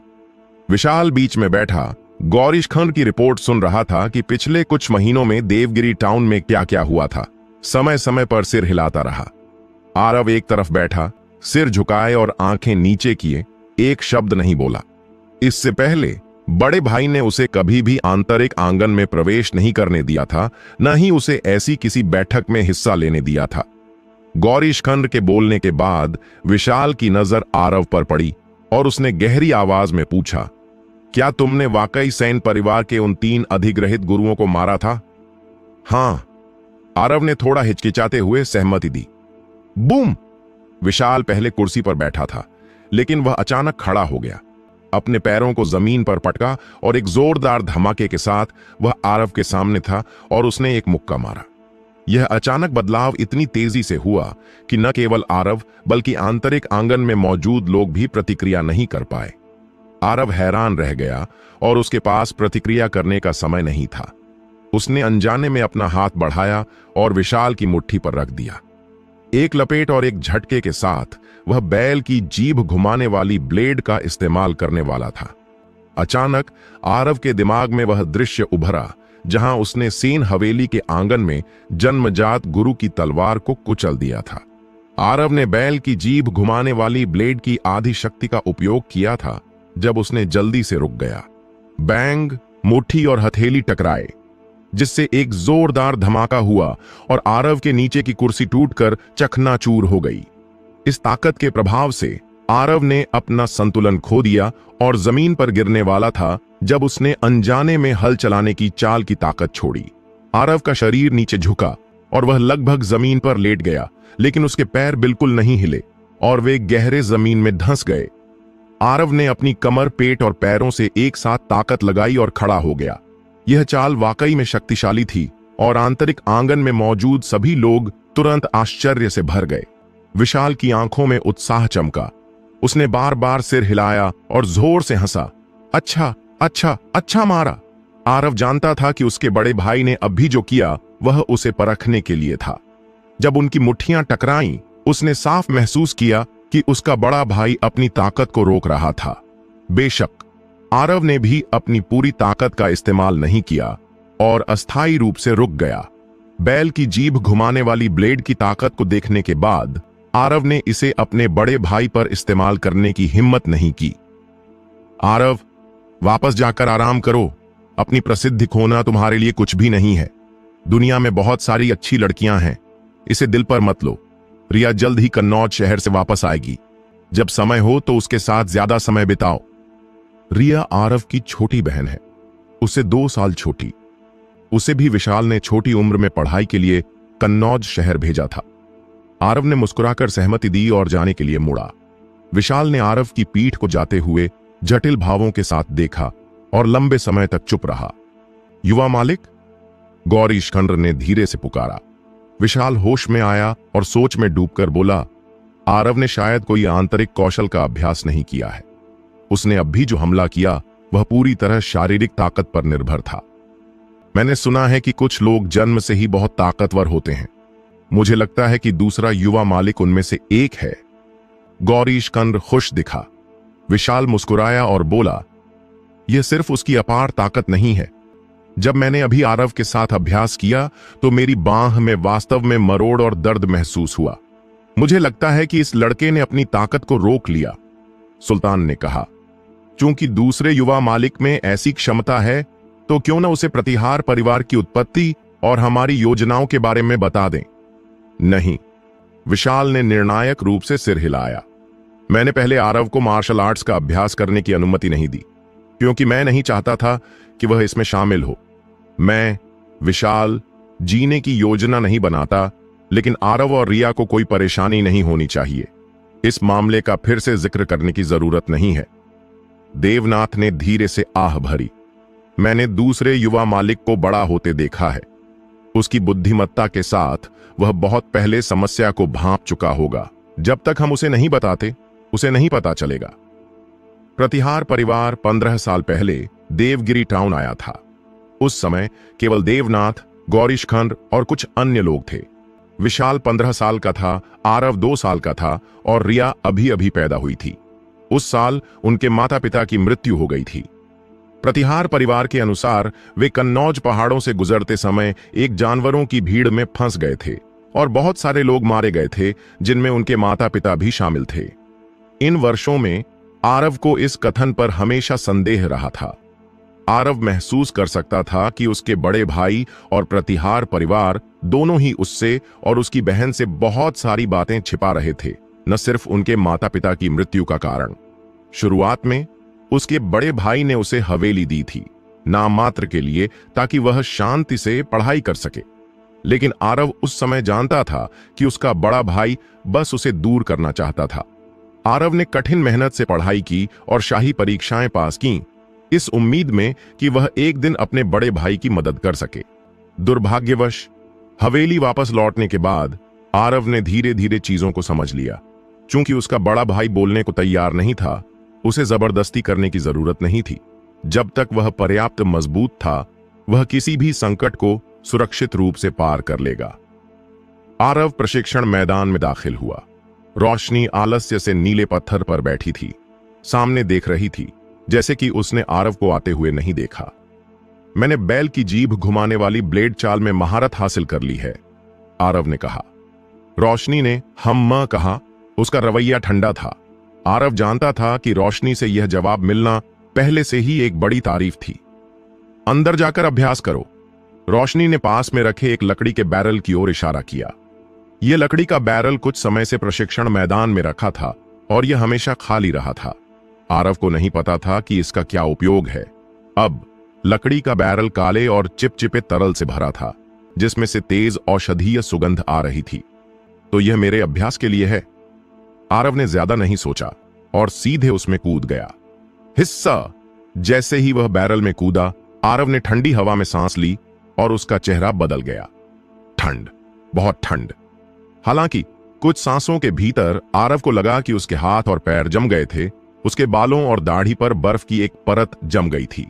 विशाल बीच में बैठा गौरीशखंड की रिपोर्ट सुन रहा था कि पिछले कुछ महीनों में देवगिरी टाउन में क्या क्या हुआ था। समय समय पर सिर हिलाता रहा। आरव एक तरफ बैठा, सिर झुकाए और आंखें नीचे किए, एक शब्द नहीं बोला। इससे पहले बड़े भाई ने उसे कभी भी आंतरिक आंगन में प्रवेश नहीं करने दिया था, न ही उसे ऐसी किसी बैठक में हिस्सा लेने दिया था। गौरीशखंड के बोलने के बाद विशाल की नजर आरव पर पड़ी और उसने गहरी आवाज में पूछा, क्या तुमने वाकई सैन परिवार के उन 3 अधिग्रहित गुरुओं को मारा था? हां, आरव ने थोड़ा हिचकिचाते हुए सहमति दी। बूम! विशाल पहले कुर्सी पर बैठा था, लेकिन वह अचानक खड़ा हो गया। अपने पैरों को जमीन पर पटका और एक जोरदार धमाके के साथ वह आरव के सामने था और उसने एक मुक्का मारा। यह अचानक बदलाव इतनी तेजी से हुआ कि न केवल आरव बल्कि आंतरिक आंगन में मौजूद लोग भी प्रतिक्रिया नहीं कर पाए। आरव हैरान रह गया और उसके पास प्रतिक्रिया करने का समय नहीं था। उसने अनजाने में अपना हाथ बढ़ाया और विशाल की मुट्ठी पर रख दिया। एक लपेट और एक झटके के साथ वह बैल की जीभ घुमाने वाली ब्लेड का इस्तेमाल करने वाला था। अचानक आरव के दिमाग में वह दृश्य उभरा जहां उसने सेन हवेली के आंगन में जन्मजात गुरु की तलवार को कुचल दिया था। आरव ने बैल की जीभ घुमाने वाली ब्लेड की आधी शक्ति का उपयोग किया था जब उसने जल्दी से रुक गया। बैंग, मुट्ठी और हथेली टकराए जिससे एक जोरदार धमाका हुआ और आरव के नीचे की कुर्सी टूटकर चकनाचूर हो गई। इस ताकत के प्रभाव से आरव ने अपना संतुलन खो दिया और जमीन पर गिरने वाला था जब उसने अनजाने में हल चलाने की चाल की ताकत छोड़ी। आरव का शरीर नीचे झुका और वह लगभग जमीन पर लेट गया, लेकिन उसके पैर बिल्कुल नहीं हिले और वे गहरे जमीन में धंस गए। आरव ने अपनी कमर, पेट और पैरों से एक साथ ताकत लगाई और खड़ा हो गया। यह चाल वाकई में शक्तिशाली थी और आंतरिक आंगन में मौजूद सभी लोग तुरंत आश्चर्य से भर गए। विशाल की आंखों में उत्साह चमका। उसने बार बार सिर हिलाया और जोर से हंसा। अच्छा अच्छा अच्छा मारा। आरव जानता था कि उसके बड़े भाई ने अब भी जो किया वह उसे परखने के लिए था। जब उनकी मुट्ठियां टकराईं, उसने साफ महसूस किया कि उसका बड़ा भाई अपनी ताकत को रोक रहा था। बेशक आरव ने भी अपनी पूरी ताकत का इस्तेमाल नहीं किया और अस्थायी रूप से रुक गया। बैल की जीभ घुमाने वाली ब्लेड की ताकत को देखने के बाद आरव ने इसे अपने बड़े भाई पर इस्तेमाल करने की हिम्मत नहीं की। आरव, वापस जाकर आराम करो। अपनी प्रसिद्धि खोना तुम्हारे लिए कुछ भी नहीं है। दुनिया में बहुत सारी अच्छी लड़कियां हैं, इसे दिल पर मत लो। रिया जल्द ही कन्नौज शहर से वापस आएगी। जब समय हो तो उसके साथ ज्यादा समय बिताओ। रिया आरव की छोटी बहन है, उससे 2 साल छोटी। उसे भी विशाल ने छोटी उम्र में पढ़ाई के लिए कन्नौज शहर भेजा था। आरव ने मुस्कुराकर सहमति दी और जाने के लिए मुड़ा। विशाल ने आरव की पीठ को जाते हुए जटिल भावों के साथ देखा और लंबे समय तक चुप रहा। युवा मालिक, गौरीशखंड ने धीरे से पुकारा। विशाल होश में आया और सोच में डूबकर बोला, आरव ने शायद कोई आंतरिक कौशल का अभ्यास नहीं किया है। उसने अब भी जो हमला किया वह पूरी तरह शारीरिक ताकत पर निर्भर था। मैंने सुना है कि कुछ लोग जन्म से ही बहुत ताकतवर होते हैं। मुझे लगता है कि दूसरा युवा मालिक उनमें से एक है। गौरीशखंड खुश दिखा। विशाल मुस्कुराया और बोला, यह सिर्फ उसकी अपार ताकत नहीं है। जब मैंने अभी आरव के साथ अभ्यास किया तो मेरी बांह में वास्तव में मरोड़ और दर्द महसूस हुआ। मुझे लगता है कि इस लड़के ने अपनी ताकत को रोक लिया। सुल्तान ने कहा, चूंकि दूसरे युवा मालिक में ऐसी क्षमता है तो क्यों न उसे प्रतिहार परिवार की उत्पत्ति और हमारी योजनाओं के बारे में बता दें। नहीं, विशाल ने निर्णायक रूप से सिर हिलाया। मैंने पहले आरव को मार्शल आर्ट्स का अभ्यास करने की अनुमति नहीं दी, क्योंकि मैं नहीं चाहता था कि वह इसमें शामिल हो। मैं, विशाल, जीने की योजना नहीं बनाता, लेकिन आरव और रिया को कोई परेशानी नहीं होनी चाहिए। इस मामले का फिर से जिक्र करने की जरूरत नहीं है। देवनाथ ने धीरे से आह भरी। मैंने दूसरे युवा मालिक को बड़ा होते देखा है। उसकी बुद्धिमत्ता के साथ वह बहुत पहले समस्या को भांप चुका होगा। जब तक हम उसे नहीं बताते, उसे नहीं पता चलेगा। प्रतिहार परिवार 15 साल पहले देवगिरी टाउन आया था। उस समय केवल देवनाथ, गौरीशखंड और कुछ अन्य लोग थे। विशाल 15 साल का था, आरव 2 साल का था और रिया अभी अभी पैदा हुई थी। उस साल उनके माता पिता की मृत्यु हो गई थी। प्रतिहार परिवार के अनुसार वे कन्नौज पहाड़ों से गुजरते समय एक जानवरों की भीड़ में फंस गए थे और बहुत सारे लोग मारे गए थे, जिनमें उनके माता पिता भी शामिल थे। इन वर्षों में आरव को इस कथन पर हमेशा संदेह रहा था। आरव महसूस कर सकता था कि उसके बड़े भाई और प्रतिहार परिवार दोनों ही उससे और उसकी बहन से बहुत सारी बातें छिपा रहे थे, न सिर्फ उनके माता पिता की मृत्यु का कारण। शुरुआत में उसके बड़े भाई ने उसे हवेली दी थी, नाम मात्र के लिए, ताकि वह शांति से पढ़ाई कर सके। लेकिन आरव उस समय जानता था कि उसका बड़ा भाई बस उसे दूर करना चाहता था। आरव ने कठिन मेहनत से पढ़ाई की और शाही परीक्षाएं पास की, इस उम्मीद में कि वह एक दिन अपने बड़े भाई की मदद कर सके। दुर्भाग्यवश हवेली वापस लौटने के बाद आरव ने धीरे धीरे चीजों को समझ लिया। चूंकि उसका बड़ा भाई बोलने को तैयार नहीं था, उसे जबरदस्ती करने की जरूरत नहीं थी। जब तक वह पर्याप्त मजबूत था, वह किसी भी संकट को सुरक्षित रूप से पार कर लेगा। आरव प्रशिक्षण मैदान में दाखिल हुआ। रोशनी आलस्य से नीले पत्थर पर बैठी थी, सामने देख रही थी, जैसे कि उसने आरव को आते हुए नहीं देखा। मैंने बैल की जीभ घुमाने वाली ब्लेड चाल में महारत हासिल कर ली है, आरव ने कहा। रोशनी ने हम कहा। उसका रवैया ठंडा था। आरव जानता था कि रोशनी से यह जवाब मिलना पहले से ही एक बड़ी तारीफ थी। अंदर जाकर अभ्यास करो। रोशनी ने पास में रखे एक लकड़ी के बैरल की ओर इशारा किया। यह लकड़ी का बैरल कुछ समय से प्रशिक्षण मैदान में रखा था और यह हमेशा खाली रहा था। आरव को नहीं पता था कि इसका क्या उपयोग है। अब लकड़ी का बैरल काले और चिपचिपे तरल से भरा था, जिसमें से तेज औषधीय सुगंध आ रही थी। तो यह मेरे अभ्यास के लिए है। आरव ने ज्यादा नहीं सोचा और सीधे उसमें कूद गया। हिस्सा जैसे ही वह बैरल में कूदा, आरव ने ठंडी हवा में सांस ली और उसका चेहरा बदल गया। ठंड, बहुत ठंड। हालांकि कुछ सांसों के भीतर आरव को लगा कि उसके हाथ और पैर जम गए थे। उसके बालों और दाढ़ी पर बर्फ की एक परत जम गई थी।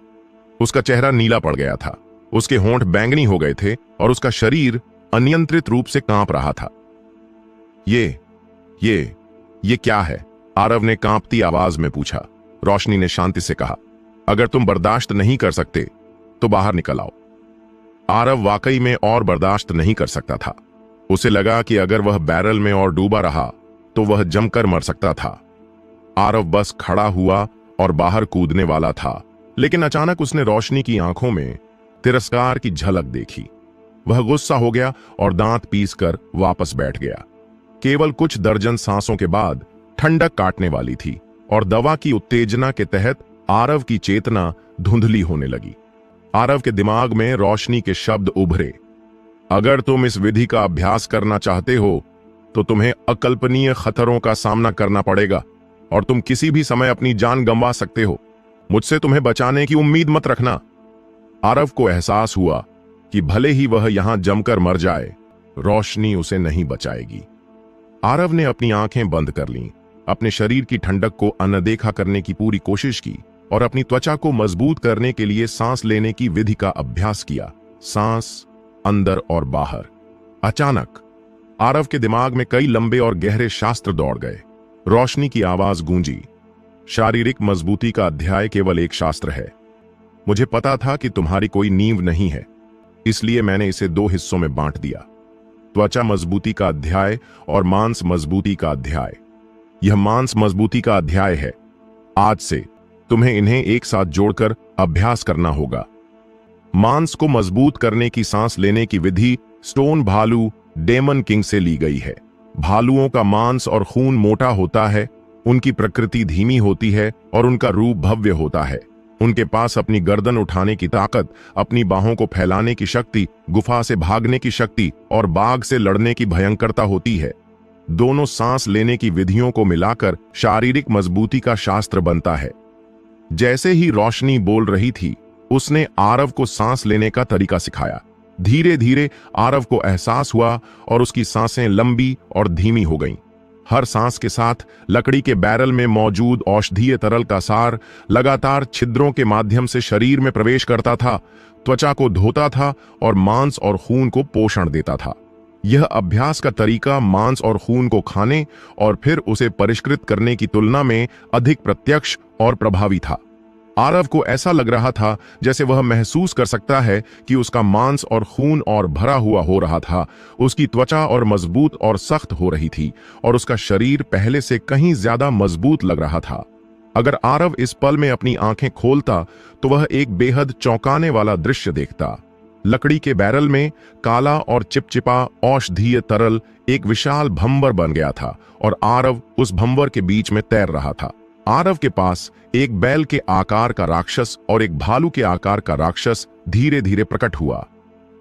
उसका चेहरा नीला पड़ गया था, उसके होंठ बैंगनी हो गए थे और उसका शरीर अनियंत्रित रूप से कांप रहा था। ये क्या है? आरव ने कांपती आवाज में पूछा। रोशनी ने शांति से कहा, अगर तुम बर्दाश्त नहीं कर सकते तो बाहर निकल आओ। आरव वाकई में और बर्दाश्त नहीं कर सकता था। उसे लगा कि अगर वह बैरल में और डूबा रहा तो वह जमकर मर सकता था। आरव बस खड़ा हुआ और बाहर कूदने वाला था, लेकिन अचानक उसने रोशनी की आंखों में तिरस्कार की झलक देखी। वह गुस्सा हो गया और दांत पीसकर वापस बैठ गया। केवल कुछ दर्जन सांसों के बाद ठंडक काटने वाली थी और दवा की उत्तेजना के तहत आरव की चेतना धुंधली होने लगी। आरव के दिमाग में रोशनी के शब्द उभरे, अगर तुम इस विधि का अभ्यास करना चाहते हो तो तुम्हें अकल्पनीय खतरों का सामना करना पड़ेगा और तुम किसी भी समय अपनी जान गंवा सकते हो। मुझसे तुम्हें बचाने की उम्मीद मत रखना। आरव को एहसास हुआ कि भले ही वह यहां जमकर मर जाए, रोशनी उसे नहीं बचाएगी। आरव ने अपनी आंखें बंद कर लीं, अपने शरीर की ठंडक को अनदेखा करने की पूरी कोशिश की और अपनी त्वचा को मजबूत करने के लिए सांस लेने की विधि का अभ्यास किया। सांस अंदर और बाहर। अचानक आरव के दिमाग में कई लंबे और गहरे शास्त्र दौड़ गए। रोशनी की आवाज गूंजी, शारीरिक मजबूती का अध्याय केवल एक शास्त्र है। मुझे पता था कि तुम्हारी कोई नींव नहीं है, इसलिए मैंने इसे 2 हिस्सों में बांट दिया, त्वचा मजबूती का अध्याय और मांस मजबूती का अध्याय। यह मांस मजबूती का अध्याय है। आज से तुम्हें इन्हें एक साथ जोड़कर अभ्यास करना होगा। मांस को मजबूत करने की सांस लेने की विधि स्टोन भालू डेमन किंग से ली गई है। भालुओं का मांस और खून मोटा होता है, उनकी प्रकृति धीमी होती है और उनका रूप भव्य होता है। उनके पास अपनी गर्दन उठाने की ताकत, अपनी बाहों को फैलाने की शक्ति, गुफा से भागने की शक्ति और बाघ से लड़ने की भयंकरता होती है। दोनों सांस लेने की विधियों को मिलाकर शारीरिक मजबूती का शास्त्र बनता है। जैसे ही रोशनी बोल रही थी, उसने आरव को सांस लेने का तरीका सिखाया। धीरे धीरे आरव को एहसास हुआ और उसकी सांसें लंबी और धीमी हो गईं। हर सांस के साथ लकड़ी के बैरल में मौजूद औषधीय तरल का सार लगातार छिद्रों के माध्यम से शरीर में प्रवेश करता था, त्वचा को धोता था और मांस और खून को पोषण देता था। यह अभ्यास का तरीका मांस और खून को खाने और फिर उसे परिष्कृत करने की तुलना में अधिक प्रत्यक्ष और प्रभावी था। आरव को ऐसा लग रहा था जैसे वह महसूस कर सकता है कि उसका मांस और खून और भरा हुआ हो रहा था। उसकी त्वचा और मजबूत और सख्त हो रही थी और उसका शरीर पहले से कहीं ज्यादा मजबूत लग रहा था। अगर आरव इस पल में अपनी आंखें खोलता तो वह एक बेहद चौंकाने वाला दृश्य देखता। लकड़ी के बैरल में काला और चिपचिपा औषधीय तरल एक विशाल भंवर बन गया था और आरव उस भंवर के बीच में तैर रहा था। आरव के पास एक बैल के आकार का राक्षस और एक भालू के आकार का राक्षस धीरे धीरे प्रकट हुआ।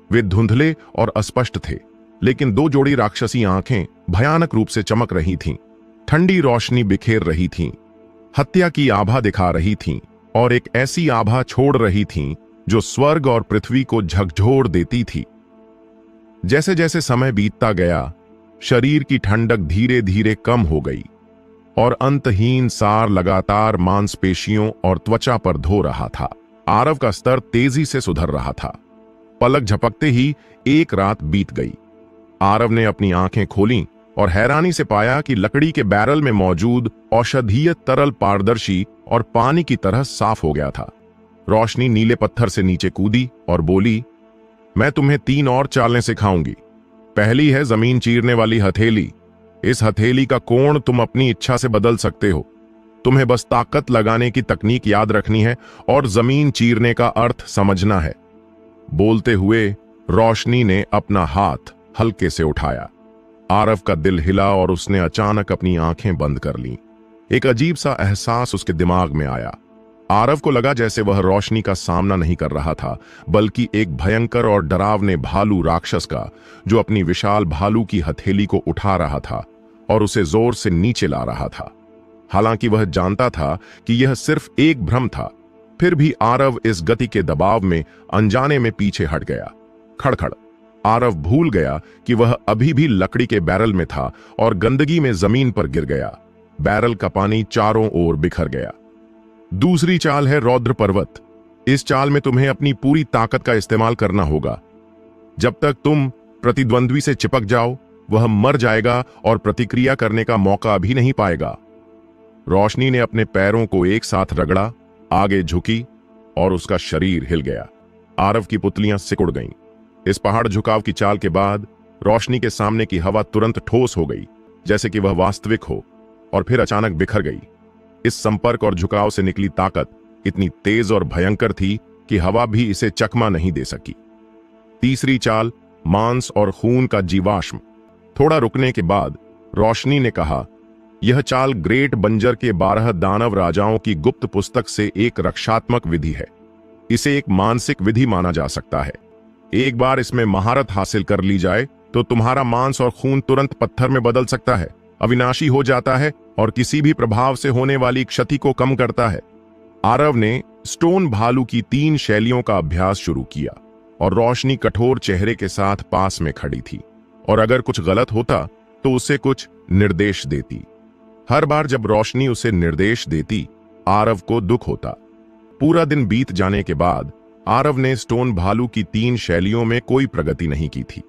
वे धुंधले और अस्पष्ट थे, लेकिन 2 जोड़ी राक्षसी आंखें भयानक रूप से चमक रही थीं। ठंडी रोशनी बिखेर रही थीं, हत्या की आभा दिखा रही थीं और एक ऐसी आभा छोड़ रही थीं जो स्वर्ग और पृथ्वी को झकझोर देती थी। जैसे जैसे समय बीतता गया, शरीर की ठंडक धीरे धीरे कम हो गई और अंतहीन सार लगातार मांसपेशियों और त्वचा पर धो रहा था। आरव का स्तर तेजी से सुधर रहा था। पलक झपकते ही एक रात बीत गई। आरव ने अपनी आंखें खोलीं और हैरानी से पाया कि लकड़ी के बैरल में मौजूद औषधीय तरल पारदर्शी और पानी की तरह साफ हो गया था। रोशनी नीले पत्थर से नीचे कूदी और बोली, मैं तुम्हें 3 और चालें सिखाऊंगी। पहली है जमीन चीरने वाली हथेली। इस हथेली का कोण तुम अपनी इच्छा से बदल सकते हो। तुम्हें बस ताकत लगाने की तकनीक याद रखनी है और जमीन चीरने का अर्थ समझना है। बोलते हुए रोशनी ने अपना हाथ हल्के से उठाया। आरव का दिल हिला और उसने अचानक अपनी आंखें बंद कर लीं। एक अजीब सा एहसास उसके दिमाग में आया। आरव को लगा जैसे वह रोशनी का सामना नहीं कर रहा था, बल्कि एक भयंकर और डरावने भालू राक्षस का, जो अपनी विशाल भालू की हथेली को उठा रहा था और उसे जोर से नीचे ला रहा था। हालांकि वह जानता था कि यह सिर्फ एक भ्रम था, फिर भी आरव इस गति के दबाव में अनजाने में पीछे हट गया। खड़खड़। आरव भूल गया कि वह अभी भी लकड़ी के बैरल में था और गंदगी में जमीन पर गिर गया। बैरल का पानी चारों ओर बिखर गया। दूसरी चाल है रौद्र पर्वत। इस चाल में तुम्हें अपनी पूरी ताकत का इस्तेमाल करना होगा। जब तक तुम प्रतिद्वंद्वी से चिपक जाओ, वह मर जाएगा और प्रतिक्रिया करने का मौका भी नहीं पाएगा। रोशनी ने अपने पैरों को एक साथ रगड़ा, आगे झुकी और उसका शरीर हिल गया। आरव की पुतलियां सिकुड़ गईं। इस पहाड़ झुकाव की चाल के बाद रोशनी के सामने की हवा तुरंत ठोस हो गई, जैसे कि वह वास्तविक हो, और फिर अचानक बिखर गई। इस संपर्क और झुकाव से निकली ताकत इतनी तेज और भयंकर थी कि हवा भी इसे चकमा नहीं दे सकी। तीसरी चाल, मांस और खून का जीवाश्म। थोड़ा रुकने के बाद रोशनी ने कहा, यह चाल ग्रेट बंजर के 12 दानव राजाओं की गुप्त पुस्तक से एक रक्षात्मक विधि है। इसे एक मानसिक विधि माना जा सकता है। एक बार इसमें महारत हासिल कर ली जाए तो तुम्हारा मांस और खून तुरंत पत्थर में बदल सकता है, अविनाशी हो जाता है और किसी भी प्रभाव से होने वाली क्षति को कम करता है। आरव ने स्टोन भालू की 3 शैलियों का अभ्यास शुरू किया और रोशनी कठोर चेहरे के साथ पास में खड़ी थी और अगर कुछ गलत होता तो उसे कुछ निर्देश देती। हर बार जब रोशनी उसे निर्देश देती, आरव को दुख होता। पूरा दिन बीत जाने के बाद आरव ने स्टोन भालू की 3 शैलियों में कोई प्रगति नहीं की थी।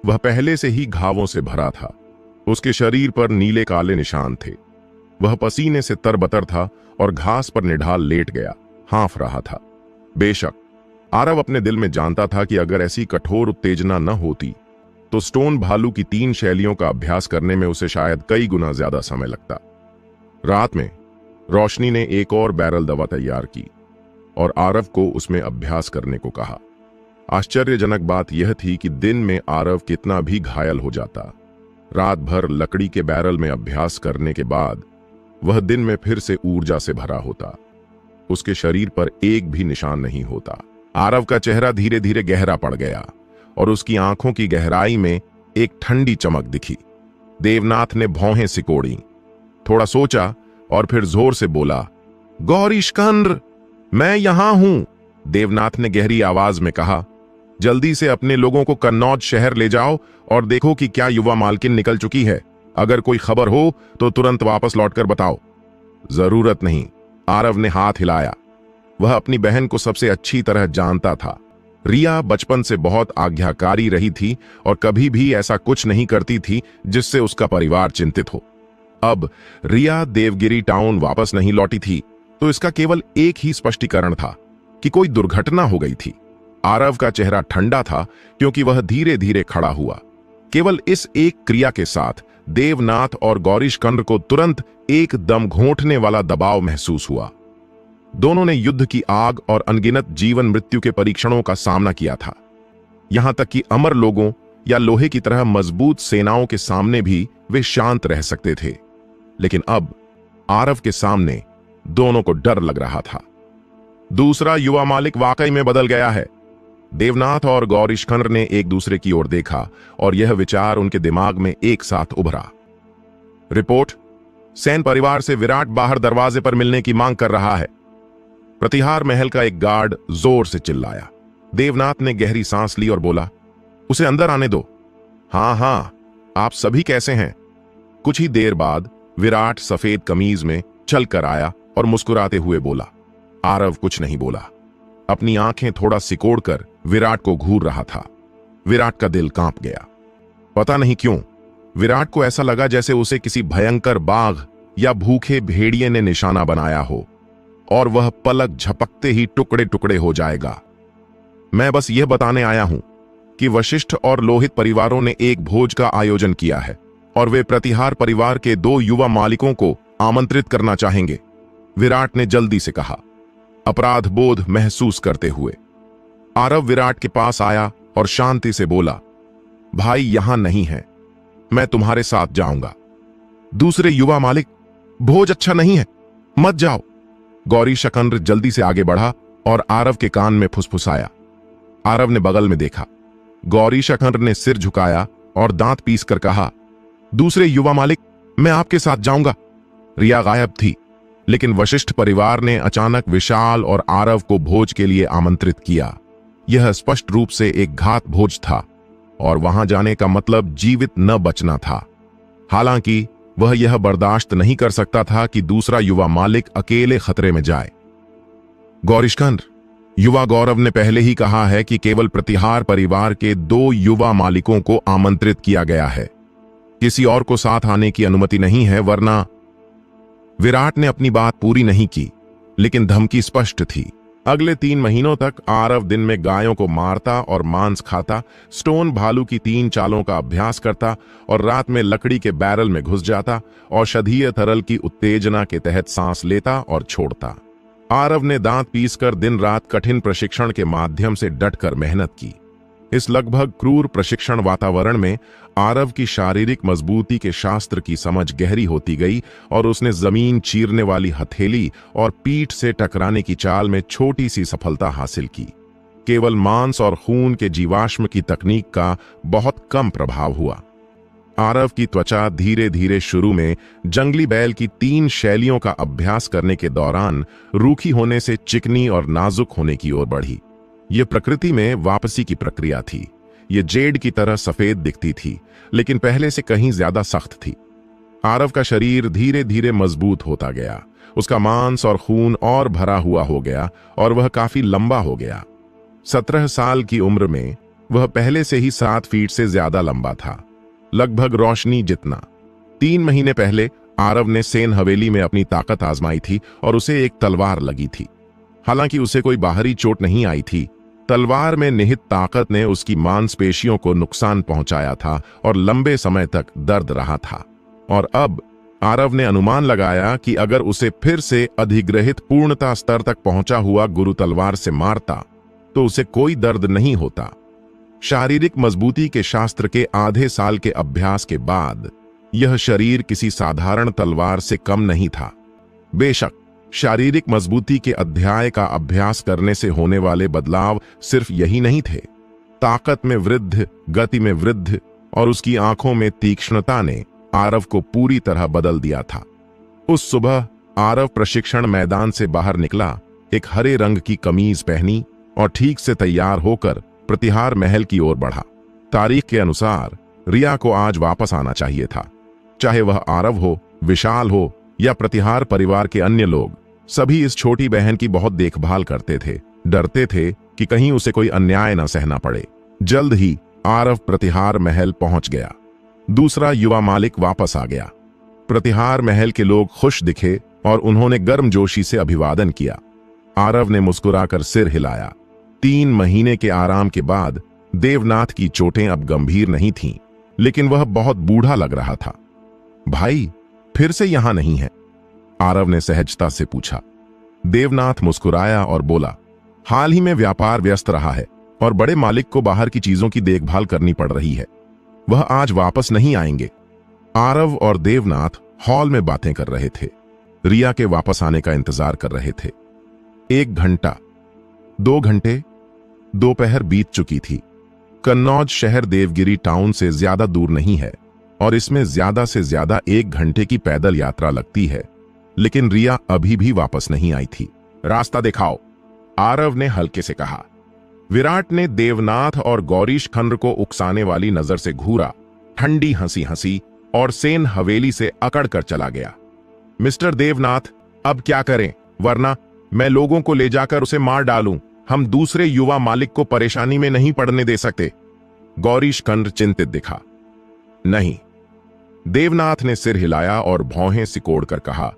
वह पहले से ही घावों से भरा था। उसके शरीर पर नीले काले निशान थे। वह पसीने से तरबतर था और घास पर निढाल लेट गया, हाँफ रहा था। बेशक आरव अपने दिल में जानता था कि अगर ऐसी कठोर उत्तेजना न होती तो स्टोन भालू की 3 शैलियों का अभ्यास करने में उसे शायद कई गुना ज्यादा समय लगता। रात में रोशनी ने एक और बैरल दवा तैयार की और आरव को उसमें अभ्यास करने को कहा। आश्चर्यजनक बात यह थी कि दिन में आरव कितना भी घायल हो जाता, रात भर लकड़ी के बैरल में अभ्यास करने के बाद वह दिन में फिर से ऊर्जा से भरा होता। उसके शरीर पर एक भी निशान नहीं होता। आरव का चेहरा धीरे धीरे गहरा पड़ गया और उसकी आंखों की गहराई में एक ठंडी चमक दिखी। देवनाथ ने भौहें सिकोड़ी, थोड़ा सोचा और फिर जोर से बोला, गौरीशकंद्र, मैं यहां हूं। देवनाथ ने गहरी आवाज में कहा, जल्दी से अपने लोगों को कन्नौज शहर ले जाओ और देखो कि क्या युवा मालकिन निकल चुकी है। अगर कोई खबर हो तो तुरंत वापस लौटकर बताओ। जरूरत नहीं, आरव ने हाथ हिलाया। वह अपनी बहन को सबसे अच्छी तरह जानता था। रिया बचपन से बहुत आज्ञाकारी रही थी और कभी भी ऐसा कुछ नहीं करती थी जिससे उसका परिवार चिंतित हो। अब रिया देवगिरी टाउन वापस नहीं लौटी थी तो इसका केवल एक ही स्पष्टीकरण था कि कोई दुर्घटना हो गई थी। आरव का चेहरा ठंडा था क्योंकि वह धीरे धीरे खड़ा हुआ। केवल इस एक क्रिया के साथ देवनाथ और गौरीशकंद्र को तुरंत एक दम घोंटने वाला दबाव महसूस हुआ। दोनों ने युद्ध की आग और अनगिनत जीवन मृत्यु के परीक्षणों का सामना किया था। यहां तक कि अमर लोगों या लोहे की तरह मजबूत सेनाओं के सामने भी वे शांत रह सकते थे, लेकिन अब आरव के सामने दोनों को डर लग रहा था। दूसरा युवा मालिक वाकई में बदल गया है। देवनाथ और गौरीशकंद्र ने एक दूसरे की ओर देखा और यह विचार उनके दिमाग में एक साथ उभरा। रिपोर्ट, सेन परिवार से विराट बाहर दरवाजे पर मिलने की मांग कर रहा है। प्रतिहार महल का एक गार्ड जोर से चिल्लाया। देवनाथ ने गहरी सांस ली और बोला, उसे अंदर आने दो। हाँ हाँ, आप सभी कैसे हैं? कुछ ही देर बाद विराट सफेद कमीज में चल कर आया और मुस्कुराते हुए बोला। आरव कुछ नहीं बोला, अपनी आंखें थोड़ा सिकोड़कर विराट को घूर रहा था। विराट का दिल कांप गया। पता नहीं क्यों विराट को ऐसा लगा जैसे उसे किसी भयंकर बाघ या भूखे भेड़िए ने निशाना बनाया हो और वह पलक झपकते ही टुकड़े टुकड़े हो जाएगा। मैं बस यह बताने आया हूं कि वशिष्ठ और लोहित परिवारों ने एक भोज का आयोजन किया है और वे प्रतिहार परिवार के 2 युवा मालिकों को आमंत्रित करना चाहेंगे, विराट ने जल्दी से कहा, अपराध बोध महसूस करते हुए। आरव विराट के पास आया और शांति से बोला, भाई यहां नहीं है, मैं तुम्हारे साथ जाऊंगा। दूसरे युवा मालिक, भोज अच्छा नहीं है, मत जाओ। गौरी शकंद्र जल्दी से आगे बढ़ा और आरव के कान में फुसफुसाया। आरव ने बगल में देखा। गौरी शकंद्र ने सिर झुकाया और दांत पीसकर कहा, दूसरे युवा मालिक, मैं आपके साथ जाऊंगा। रिया गायब थी, लेकिन वशिष्ठ परिवार ने अचानक विशाल और आरव को भोज के लिए आमंत्रित किया। यह स्पष्ट रूप से एक घात भोज था और वहां जाने का मतलब जीवित न बचना था। हालांकि वह यह बर्दाश्त नहीं कर सकता था कि दूसरा युवा मालिक अकेले खतरे में जाए। गौरीशकंद्र, युवा गौरव ने पहले ही कहा है कि केवल प्रतिहार परिवार के 2 युवा मालिकों को आमंत्रित किया गया है, किसी और को साथ आने की अनुमति नहीं है, वरना। विराट ने अपनी बात पूरी नहीं की, लेकिन धमकी स्पष्ट थी। अगले 3 महीनों तक आरव दिन में गायों को मारता और मांस खाता, स्टोन भालू की 3 चालों का अभ्यास करता और रात में लकड़ी के बैरल में घुस जाता, औषधीय तरल की उत्तेजना के तहत सांस लेता और छोड़ता। आरव ने दांत पीसकर दिन रात कठिन प्रशिक्षण के माध्यम से डटकर मेहनत की। इस लगभग क्रूर प्रशिक्षण वातावरण में आरव की शारीरिक मजबूती के शास्त्र की समझ गहरी होती गई और उसने जमीन चीरने वाली हथेली और पीठ से टकराने की चाल में छोटी सी सफलता हासिल की। केवल मांस और खून के जीवाश्म की तकनीक का बहुत कम प्रभाव हुआ। आरव की त्वचा धीरे धीरे शुरू में जंगली बैल की 3 शैलियों का अभ्यास करने के दौरान रूखी होने से चिकनी और नाजुक होने की ओर बढ़ी। यह प्रकृति में वापसी की प्रक्रिया थी। यह जेड की तरह सफेद दिखती थी, लेकिन पहले से कहीं ज्यादा सख्त थी। आरव का शरीर धीरे धीरे मजबूत होता गया, उसका मांस और खून और भरा हुआ हो गया और वह काफी लंबा हो गया। 17 साल की उम्र में वह पहले से ही 7 फीट से ज्यादा लंबा था, लगभग रोशनी जितना। 3 महीने पहले आरव ने सेन हवेली में अपनी ताकत आजमाई थी और उसे एक तलवार लगी थी। हालांकि उसे कोई बाहरी चोट नहीं आई थी, तलवार में निहित ताकत ने उसकी मांसपेशियों को नुकसान पहुंचाया था और लंबे समय तक दर्द रहा था। और अब आरव ने अनुमान लगाया कि अगर उसे फिर से अधिग्रहित पूर्णता स्तर तक पहुंचा हुआ गुरु तलवार से मारता तो उसे कोई दर्द नहीं होता। शारीरिक मजबूती के शास्त्र के आधे साल के अभ्यास के बाद यह शरीर किसी साधारण तलवार से कम नहीं था। बेशक शारीरिक मजबूती के अध्याय का अभ्यास करने से होने वाले बदलाव सिर्फ यही नहीं थे। ताकत में वृद्धि, गति में वृद्धि और उसकी आंखों में तीक्ष्णता ने आरव को पूरी तरह बदल दिया था। उस सुबह आरव प्रशिक्षण मैदान से बाहर निकला, एक हरे रंग की कमीज पहनी और ठीक से तैयार होकर प्रतिहार महल की ओर बढ़ा। तारीख के अनुसार रिया को आज वापस आना चाहिए था। चाहे वह आरव हो, विशाल हो या प्रतिहार परिवार के अन्य लोग, सभी इस छोटी बहन की बहुत देखभाल करते थे, डरते थे कि कहीं उसे कोई अन्याय न सहना पड़े। जल्द ही आरव प्रतिहार महल पहुंच गया। दूसरा युवा मालिक वापस आ गया। प्रतिहार महल के लोग खुश दिखे और उन्होंने गर्मजोशी से अभिवादन किया। आरव ने मुस्कुराकर सिर हिलाया। 3 महीने के आराम के बाद देवनाथ की चोटें अब गंभीर नहीं थीं, लेकिन वह बहुत बूढ़ा लग रहा था। भाई, फिर से यहां नहीं है? आरव ने सहजता से पूछा। देवनाथ मुस्कुराया और बोला, हाल ही में व्यापार व्यस्त रहा है और बड़े मालिक को बाहर की चीजों की देखभाल करनी पड़ रही है। वह आज वापस नहीं आएंगे। आरव और देवनाथ हॉल में बातें कर रहे थे, रिया के वापस आने का इंतजार कर रहे थे। 1 घंटा, 2 घंटे, दोपहर बीत चुकी थी। कन्नौज शहर देवगिरी टाउन से ज्यादा दूर नहीं है और इसमें ज्यादा से ज्यादा 1 घंटे की पैदल यात्रा लगती है, लेकिन रिया अभी भी वापस नहीं आई थी। रास्ता दिखाओ, आरव ने हल्के से कहा। विराट ने देवनाथ और गौरीश खंड को उकसाने वाली नजर से घूरा, ठंडी हंसी हंसी और सेन हवेली से अकड़ कर चला गया। मिस्टर देवनाथ, अब क्या करें, वरना मैं लोगों को ले जाकर उसे मार डालूं। हम दूसरे युवा मालिक को परेशानी में नहीं पड़ने दे सकते। गौरीश खंड चिंतित दिखा। नहीं, देवनाथ ने सिर हिलाया और भौहें सिकोड़कर कहा,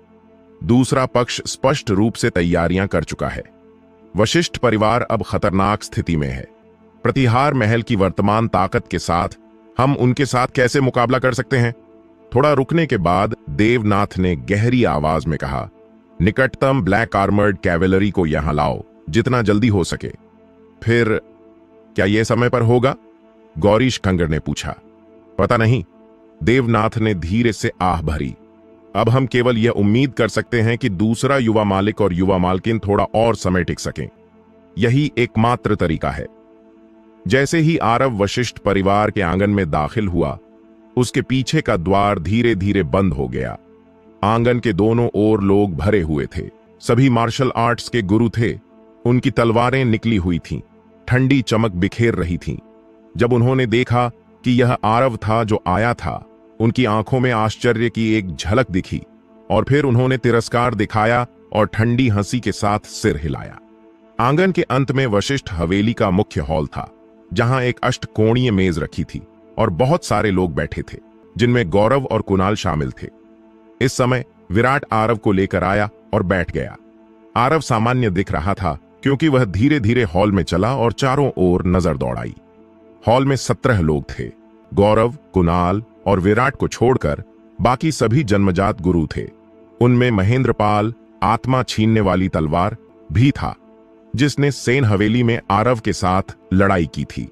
दूसरा पक्ष स्पष्ट रूप से तैयारियां कर चुका है। वशिष्ठ परिवार अब खतरनाक स्थिति में है। प्रतिहार महल की वर्तमान ताकत के साथ हम उनके साथ कैसे मुकाबला कर सकते हैं? थोड़ा रुकने के बाद देवनाथ ने गहरी आवाज में कहा, निकटतम ब्लैक आर्मर्ड कैवेलरी को यहां लाओ, जितना जल्दी हो सके। फिर क्या यह समय पर होगा? गौरीश खंगर ने पूछा। पता नहीं, देवनाथ ने धीरे से आह भरी। अब हम केवल यह उम्मीद कर सकते हैं कि दूसरा युवा मालिक और युवा मालकिन थोड़ा और समय टिक सकें। यही एकमात्र तरीका है। जैसे ही आरव वशिष्ठ परिवार के आंगन में दाखिल हुआ, उसके पीछे का द्वार धीरे धीरे बंद हो गया। आंगन के दोनों ओर लोग भरे हुए थे। सभी मार्शल आर्ट्स के गुरु थे। उनकी तलवारें निकली हुई थीं, ठंडी चमक बिखेर रही थीं। जब उन्होंने देखा कि यह आरव था जो आया था, उनकी आंखों में आश्चर्य की एक झलक दिखी और फिर उन्होंने तिरस्कार दिखाया और ठंडी हंसी के साथ सिर हिलाया। आंगन के अंत में वशिष्ठ हवेली का मुख्य हॉल था, जहां एक अष्टकोणीय मेज रखी थी और बहुत सारे लोग बैठे थे, जिनमें गौरव और कुणाल शामिल थे। इस समय विराट आरव को लेकर आया और बैठ गया। आरव सामान्य दिख रहा था क्योंकि वह धीरे धीरे हॉल में चला और चारों ओर नजर दौड़ाई। हॉल में 17 लोग थे। गौरव, कुणाल और विराट को छोड़कर बाकी सभी जन्मजात गुरु थे। उनमें महेंद्रपाल, आत्मा छीनने वाली तलवार, भी था, जिसने सेन हवेली में आरव के साथ लड़ाई की थी।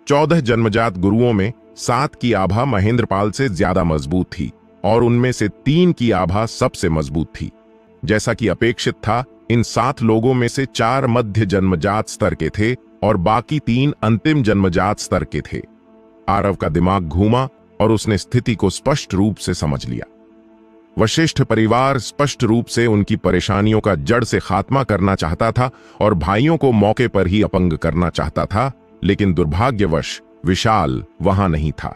14 जन्मजात गुरुओं में 7 की आभा महेंद्रपाल से ज्यादा मजबूत थी और उनमें से 3 की आभा सबसे मजबूत थी। जैसा कि अपेक्षित था, इन 7 लोगों में से 4 मध्य जन्मजात स्तर के थे और बाकी 3 अंतिम जन्मजात स्तर के थे। आरव का दिमाग घूमा और उसने स्थिति को स्पष्ट रूप से समझ लिया। वशिष्ठ परिवार स्पष्ट रूप से उनकी परेशानियों का जड़ से खात्मा करना चाहता था और भाइयों को मौके पर ही अपंग करना चाहता था, लेकिन दुर्भाग्यवश विशाल वहां नहीं था।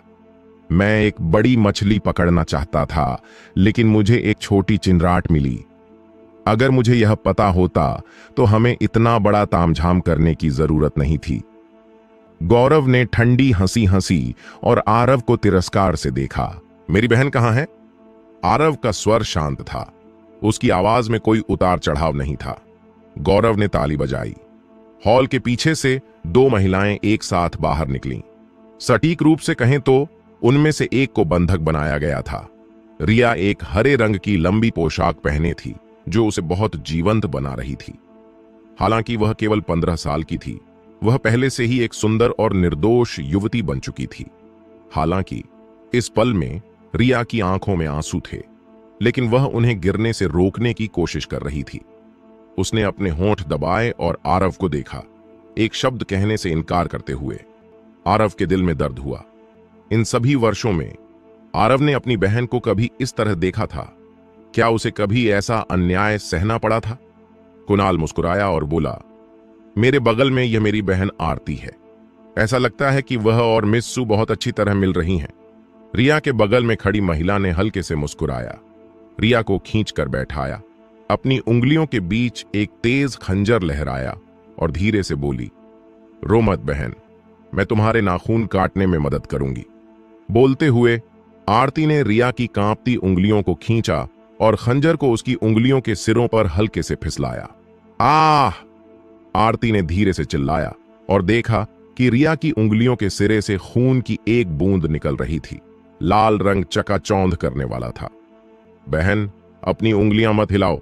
मैं एक बड़ी मछली पकड़ना चाहता था, लेकिन मुझे एक छोटी चिंगाट मिली। अगर मुझे यह पता होता तो हमें इतना बड़ा तामझाम करने की जरूरत नहीं थी। गौरव ने ठंडी हंसी हंसी और आरव को तिरस्कार से देखा। मेरी बहन कहां है? आरव का स्वर शांत था। उसकी आवाज में कोई उतार चढ़ाव नहीं था। गौरव ने ताली बजाई। हॉल के पीछे से 2 महिलाएं एक साथ बाहर निकलीं। सटीक रूप से कहें तो उनमें से एक को बंधक बनाया गया था। रिया एक हरे रंग की लंबी पोशाक पहने थी, जो उसे बहुत जीवंत बना रही थी। हालांकि वह केवल 15 साल की थी, वह पहले से ही एक सुंदर और निर्दोष युवती बन चुकी थी। हालांकि इस पल में रिया की आंखों में आंसू थे, लेकिन वह उन्हें गिरने से रोकने की कोशिश कर रही थी। उसने अपने होंठ दबाए और आरव को देखा, एक शब्द कहने से इनकार करते हुए। आरव के दिल में दर्द हुआ। इन सभी वर्षों में आरव ने अपनी बहन को कभी इस तरह देखा था? क्या उसे कभी ऐसा अन्याय सहना पड़ा था? कुणाल मुस्कुराया और बोला, मेरे बगल में यह मेरी बहन आरती है। ऐसा लगता है कि वह और मिस सू बहुत अच्छी तरह मिल रही हैं। रिया के बगल में खड़ी महिला ने हल्के से मुस्कुराया, रिया को खींचकर बैठाया, अपनी उंगलियों के बीच एक तेज खंजर लहराया और धीरे से बोली, रो मत बहन, मैं तुम्हारे नाखून काटने में मदद करूंगी। बोलते हुए आरती ने रिया की कांपती उंगलियों को खींचा और खंजर को उसकी उंगलियों के सिरों पर हल्के से फिसलाया। आह! आरती ने धीरे से चिल्लाया और देखा कि रिया की उंगलियों के सिरे से खून की एक बूंद निकल रही थी। लाल रंग चकाचौंध करने वाला था। बहन, अपनी उंगलियां मत हिलाओ।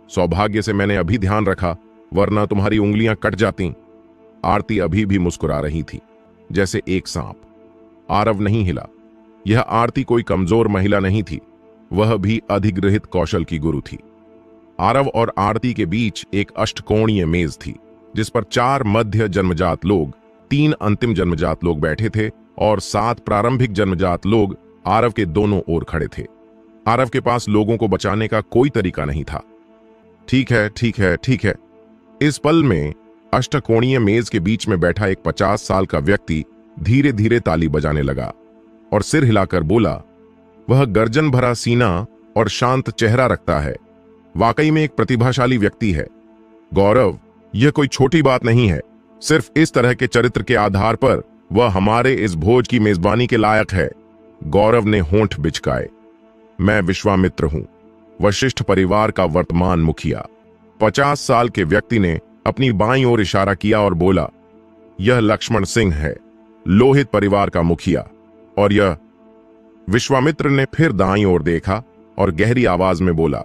सौभाग्य से मैंने अभी ध्यान रखा, वरना तुम्हारी उंगलियां कट जाती। आरती अभी भी मुस्कुरा रही थी, जैसे एक सांप। आरव नहीं हिला। यह आरती कोई कमजोर महिला नहीं थी, वह भी अधिग्रहित कौशल की गुरु थी। आरव और आरती के बीच एक अष्टकोणीय मेज थी, जिस पर 4 मध्य जन्मजात लोग, 3 अंतिम जन्मजात लोग बैठे थे और 7 प्रारंभिक जन्मजात लोग आरव के दोनों ओर खड़े थे। आरव के पास लोगों को बचाने का कोई तरीका नहीं था। ठीक है, ठीक है, ठीक है। इस पल में अष्टकोणीय मेज के बीच में बैठा एक 50 साल का व्यक्ति धीरे धीरे ताली बजाने लगा और सिर हिलाकर बोला, वह गर्जन भरा सीना और शांत चेहरा रखता है। वाकई में एक प्रतिभाशाली व्यक्ति है। गौरव, यह कोई छोटी बात नहीं है। सिर्फ इस तरह के चरित्र के आधार पर वह हमारे इस भोज की मेजबानी के लायक है। गौरव ने होंठ बिचकाए। मैं विश्वामित्र हूं, वशिष्ठ परिवार का वर्तमान मुखिया। 50 साल के व्यक्ति ने अपनी बाईं ओर इशारा किया और बोला, यह लक्ष्मण सिंह है, लोहित परिवार का मुखिया। और यह? विश्वामित्र ने फिर दाईं ओर देखा और गहरी आवाज में बोला,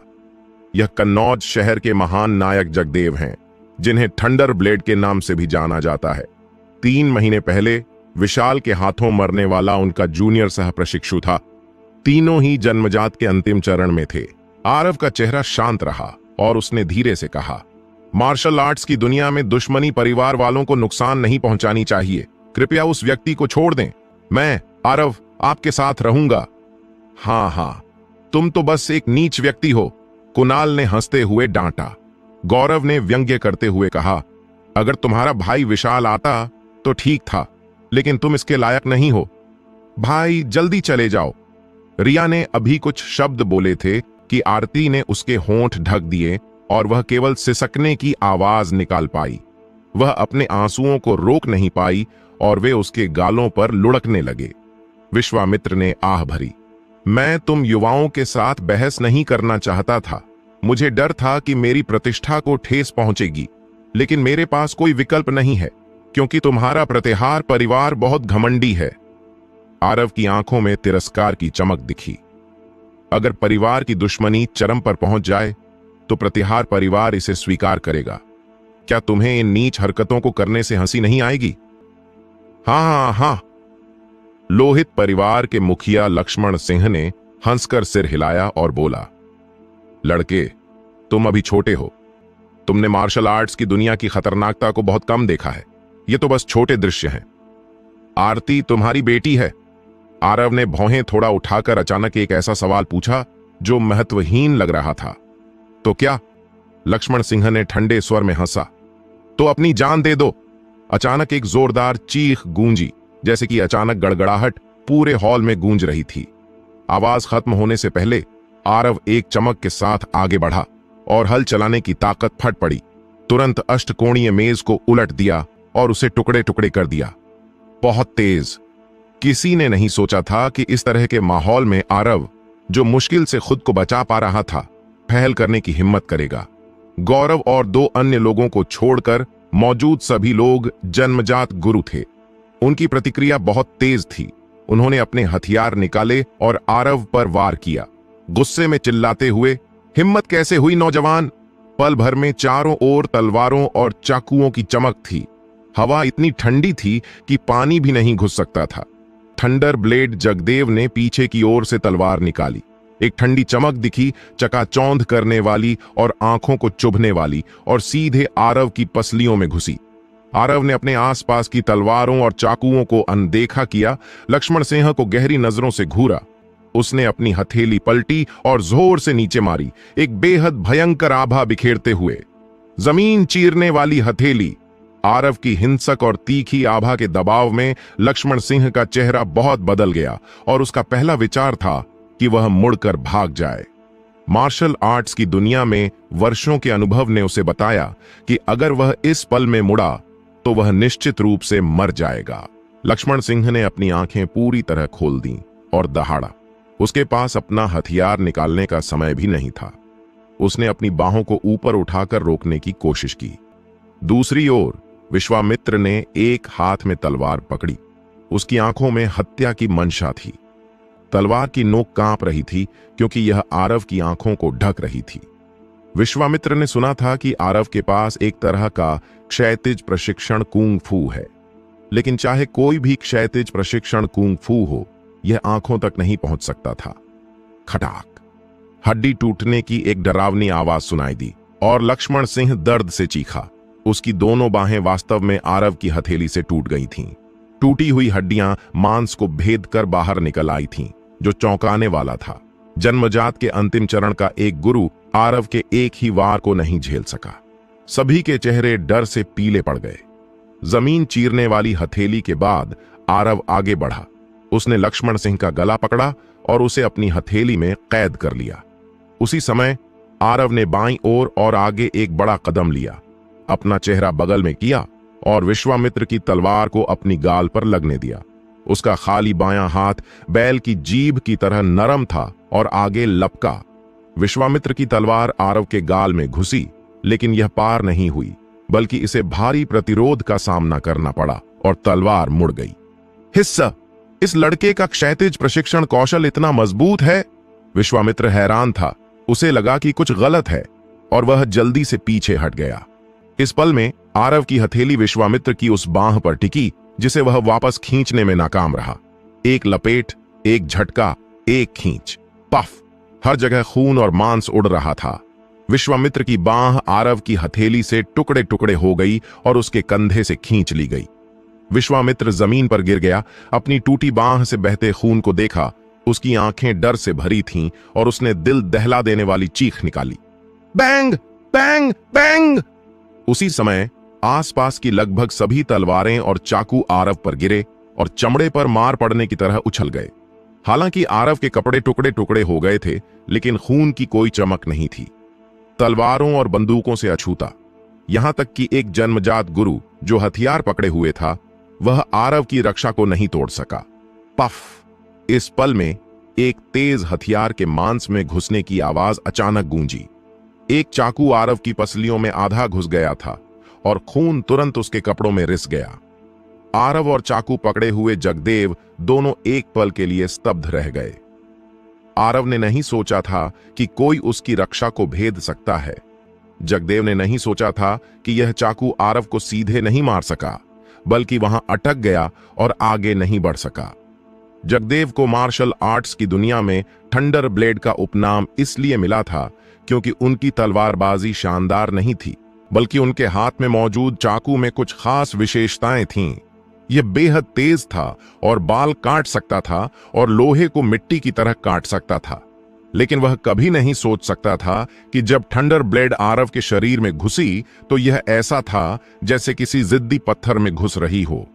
यह कन्नौज शहर के महान नायक जगदेव हैं, जिन्हें थंडर ब्लेड के नाम से भी जाना जाता है। 3 महीने पहले विशाल के हाथों मरने वाला उनका जूनियर सह प्रशिक्षु था। तीनों ही जन्मजात के अंतिम चरण में थे। आरव का चेहरा शांत रहा और उसने धीरे से कहा, मार्शल आर्ट्स की दुनिया में दुश्मनी परिवार वालों को नुकसान नहीं पहुंचानी चाहिए। कृपया उस व्यक्ति को छोड़ दें। मैं, आरव, आपके साथ रहूंगा। हाँ, तुम तो बस एक नीच व्यक्ति हो, कुणाल ने हंसते हुए डांटा। गौरव ने व्यंग्य करते हुए कहा, अगर तुम्हारा भाई विशाल आता तो ठीक था, लेकिन तुम इसके लायक नहीं हो। भाई, जल्दी चले जाओ। रिया ने अभी कुछ शब्द बोले थे कि आरती ने उसके होंठ ढक दिए और वह केवल सिसकने की आवाज निकाल पाई। वह अपने आंसुओं को रोक नहीं पाई और वे उसके गालों पर लुढ़कने लगे। विश्वामित्र ने आह भरी, मैं तुम युवाओं के साथ बहस नहीं करना चाहता था। मुझे डर था कि मेरी प्रतिष्ठा को ठेस पहुंचेगी, लेकिन मेरे पास कोई विकल्प नहीं है, क्योंकि तुम्हारा प्रतिहार परिवार बहुत घमंडी है। आरव की आंखों में तिरस्कार की चमक दिखी। अगर परिवार की दुश्मनी चरम पर पहुंच जाए तो प्रतिहार परिवार इसे स्वीकार करेगा। क्या तुम्हें इन नीच हरकतों को करने से हंसी नहीं आएगी? हाँ। लोहित परिवार के मुखिया लक्ष्मण सिंह ने हंसकर सिर हिलाया और बोला, लड़के, तुम अभी छोटे हो। तुमने मार्शल आर्ट्स की दुनिया की खतरनाकता को बहुत कम देखा है। ये तो बस छोटे दृश्य हैं। आरती तुम्हारी बेटी है। आरव ने भौहें थोड़ा उठाकर अचानक एक ऐसा सवाल पूछा जो महत्वहीन लग रहा था। तो क्या? लक्ष्मण सिंह ने ठंडे स्वर में हंसा। तो अपनी जान दे दो। अचानक एक जोरदार चीख गूंजी, जैसे कि अचानक गड़गड़ाहट पूरे हॉल में गूंज रही थी। आवाज खत्म होने से पहले आरव एक चमक के साथ आगे बढ़ा और हल चलाने की ताकत फट पड़ी। तुरंत अष्टकोणीय मेज को उलट दिया और उसे टुकड़े टुकड़े कर दिया, बहुत तेज। किसी ने नहीं सोचा था कि इस तरह के माहौल में आरव, जो मुश्किल से खुद को बचा पा रहा था, पहल करने की हिम्मत करेगा। गौरव और 2 अन्य लोगों को छोड़कर मौजूद सभी लोग जन्मजात गुरु थे। उनकी प्रतिक्रिया बहुत तेज थी। उन्होंने अपने हथियार निकाले और आरव पर वार किया, गुस्से में चिल्लाते हुए, हिम्मत कैसे हुई नौजवान? पल भर में चारों ओर तलवारों और चाकुओं की चमक थी। हवा इतनी ठंडी थी कि पानी भी नहीं घुस सकता था। थंडर ब्लेड जगदेव ने पीछे की ओर से तलवार निकाली। एक ठंडी चमक दिखी, चकाचौंध करने वाली और आंखों को चुभने वाली, और सीधे आरव की पसलियों में घुसी। आरव ने अपने आसपास की तलवारों और चाकुओं को अनदेखा किया, लक्ष्मण सिंह को गहरी नजरों से घूरा। उसने अपनी हथेली पलटी और जोर से नीचे मारी, एक बेहद भयंकर आभा बिखेरते हुए। जमीन चीरने वाली हथेली। आरव की हिंसक और तीखी आभा के दबाव में लक्ष्मण सिंह का चेहरा बहुत बदल गया और उसका पहला विचार था कि वह मुड़कर भाग जाए। मार्शल आर्ट्स की दुनिया में वर्षों के अनुभव ने उसे बताया कि अगर वह इस पल में मुड़ा तो वह निश्चित रूप से मर जाएगा। लक्ष्मण सिंह ने अपनी आंखें पूरी तरह खोल दी और दहाड़ा। उसके पास अपना हथियार निकालने का समय भी नहीं था। उसने अपनी बाहों को ऊपर उठाकर रोकने की कोशिश की। दूसरी ओर विश्वामित्र ने एक हाथ में तलवार पकड़ी। उसकी आंखों में हत्या की मंशा थी। तलवार की नोक कांप रही थी क्योंकि यह आरव की आंखों को ढक रही थी। विश्वामित्र ने सुना था कि आरव के पास एक तरह का क्षैतिज प्रशिक्षण कुंग फू है, लेकिन चाहे कोई भी क्षैतिज प्रशिक्षण कुंग फू हो, यह आंखों तक नहीं पहुंच सकता था। खटाक, हड्डी टूटने की एक डरावनी आवाज सुनाई दी और लक्ष्मण सिंह दर्द से चीखा। उसकी दोनों बाहें वास्तव में आरव की हथेली से टूट गई थीं। टूटी हुई हड्डियां मांस को भेद कर बाहर निकल आई थीं, जो चौंकाने वाला था। जन्मजात के अंतिम चरण का एक गुरु आरव के एक ही वार को नहीं झेल सका। सभी के चेहरे डर से पीले पड़ गए। जमीन चीरने वाली हथेली के बाद आरव आगे बढ़ा। उसने लक्ष्मण सिंह का गला पकड़ा और उसे अपनी हथेली में कैद कर लिया। उसी समय आरव ने बाईं ओर और आगे एक बड़ा कदम लिया, अपना चेहरा बगल में किया और विश्वामित्र की तलवार को अपनी गाल पर लगने दिया। उसका खाली बायां हाथ बैल की जीभ की तरह नरम था और आगे लपका। विश्वामित्र की तलवार आरव के गाल में घुसी, लेकिन यह पार नहीं हुई, बल्कि इसे भारी प्रतिरोध का सामना करना पड़ा और तलवार मुड़ गई। हिस्सा, इस लड़के का क्षैतिज प्रशिक्षण कौशल इतना मजबूत है। विश्वामित्र हैरान था। उसे लगा कि कुछ गलत है और वह जल्दी से पीछे हट गया। इस पल में आरव की हथेली विश्वामित्र की उस बांह पर टिकी जिसे वह वापस खींचने में नाकाम रहा। एक लपेट, एक झटका, एक खींच, पफ, हर जगह खून और मांस उड़ रहा था। विश्वामित्र की बांह आरव की हथेली से टुकड़े टुकड़े हो गई और उसके कंधे से खींच ली गई। विश्वामित्र जमीन पर गिर गया। अपनी टूटी बांह से बहते खून को देखा। उसकी आंखें डर से भरी थीं और उसने दिल दहला देने वाली चीख निकाली, बैंग बैंग बैंग। उसी समय आसपास की लगभग सभी तलवारें और चाकू आरव पर गिरे और चमड़े पर मार पड़ने की तरह उछल गए। हालांकि आरव के कपड़े टुकड़े टुकड़े हो गए थे, लेकिन खून की कोई चमक नहीं थी। तलवारों और बंदूकों से अछूता, यहां तक कि एक जन्मजात गुरु जो हथियार पकड़े हुए था, वह आरव की रक्षा को नहीं तोड़ सका। पफ! इस पल में एक तेज हथियार के मांस में घुसने की आवाज अचानक गूंजी। एक चाकू आरव की पसलियों में आधा घुस गया था और खून तुरंत उसके कपड़ों में रिस गया। आरव और चाकू पकड़े हुए जगदेव दोनों एक पल के लिए स्तब्ध रह गए। आरव ने नहीं सोचा था कि कोई उसकी रक्षा को भेद सकता है। जगदेव ने नहीं सोचा था कि यह चाकू आरव को सीधे नहीं मार सका, बल्कि वहां अटक गया और आगे नहीं बढ़ सका। जगदेव को मार्शल आर्ट्स की दुनिया में थंडर ब्लेड का उपनाम इसलिए मिला था क्योंकि उनकी तलवारबाजी शानदार नहीं थी, बल्कि उनके हाथ में मौजूद चाकू में कुछ खास विशेषताएं थीं। यह बेहद तेज था और बाल काट सकता था और लोहे को मिट्टी की तरह काट सकता था। लेकिन वह कभी नहीं सोच सकता था कि जब थंडर ब्लेड आरव के शरीर में घुसी तो यह ऐसा था जैसे किसी जिद्दी पत्थर में घुस रही हो।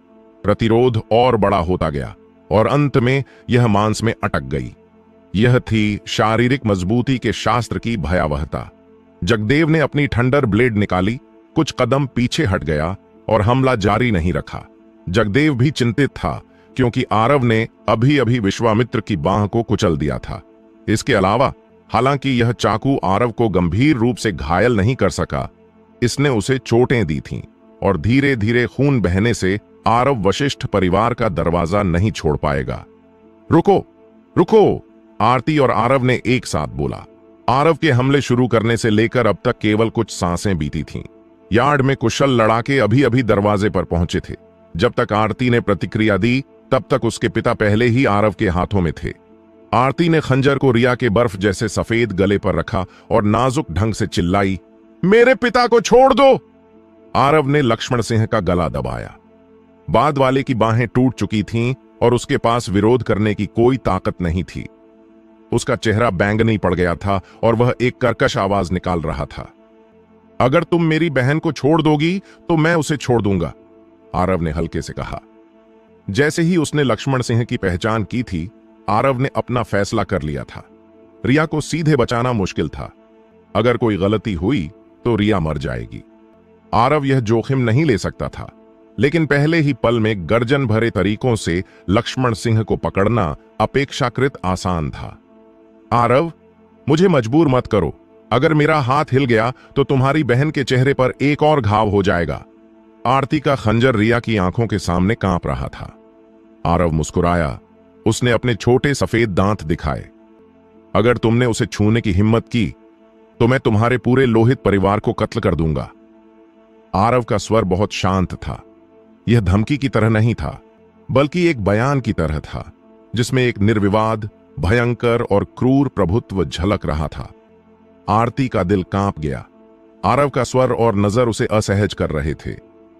प्रतिरोध और बड़ा होता गया और अंत में यह मांस में अटक गई। यह थी शारीरिक मजबूती के शास्त्र की भयावहता। जगदेव ने अपनी थंडर ब्लेड निकाली, कुछ कदम पीछे हट गया और हमला जारी नहीं रखा। जगदेव भी चिंतित था क्योंकि आरव ने अभी अभी विश्वामित्र की बांह को कुचल दिया था। इसके अलावा, हालांकि यह चाकू आरव को गंभीर रूप से घायल नहीं कर सका, इसने उसे चोटें दी थीं और धीरे धीरे खून बहने से आरव वशिष्ठ परिवार का दरवाजा नहीं छोड़ पाएगा। रुको, रुको! आरती और आरव ने एक साथ बोला। आरव के हमले शुरू करने से लेकर अब तक केवल कुछ सांसें बीती थीं। यार्ड में कुशल लड़ाके अभी अभी दरवाजे पर पहुंचे थे। जब तक आरती ने प्रतिक्रिया दी, तब तक उसके पिता पहले ही आरव के हाथों में थे। आरती ने खंजर को रिया के बर्फ जैसे सफेद गले पर रखा और नाजुक ढंग से चिल्लाई, मेरे पिता को छोड़ दो! आरव ने लक्ष्मण सिंह का गला दबाया। बाद वाले की बाहें टूट चुकी थीं और उसके पास विरोध करने की कोई ताकत नहीं थी। उसका चेहरा बैंगनी पड़ गया था और वह एक कर्कश आवाज निकाल रहा था, अगर तुम मेरी बहन को छोड़ दोगी तो मैं उसे छोड़ दूंगा, आरव ने हल्के से कहा। जैसे ही उसने लक्ष्मण सिंह की पहचान की थी, आरव ने अपना फैसला कर लिया था। रिया को सीधे बचाना मुश्किल था। अगर कोई गलती हुई तो रिया मर जाएगी। आरव यह जोखिम नहीं ले सकता था, लेकिन पहले ही पल में गर्जन भरे तरीकों से लक्ष्मण सिंह को पकड़ना अपेक्षाकृत आसान था। आरव, मुझे मजबूर मत करो। अगर मेरा हाथ हिल गया तो तुम्हारी बहन के चेहरे पर एक और घाव हो जाएगा। आरती का खंजर रिया की आंखों के सामने कांप रहा था। आरव मुस्कुराया। उसने अपने छोटे सफेद दांत दिखाए। अगर तुमने उसे छूने की हिम्मत की तो मैं तुम्हारे पूरे लोहित परिवार को कत्ल कर दूंगा। आरव का स्वर बहुत शांत था। यह धमकी की तरह नहीं था, बल्कि एक बयान की तरह था, जिसमें एक निर्विवाद, भयंकर और क्रूर प्रभुत्व झलक रहा था। आरती का दिल कांप गया। आरव का स्वर और नजर उसे असहज कर रहे थे।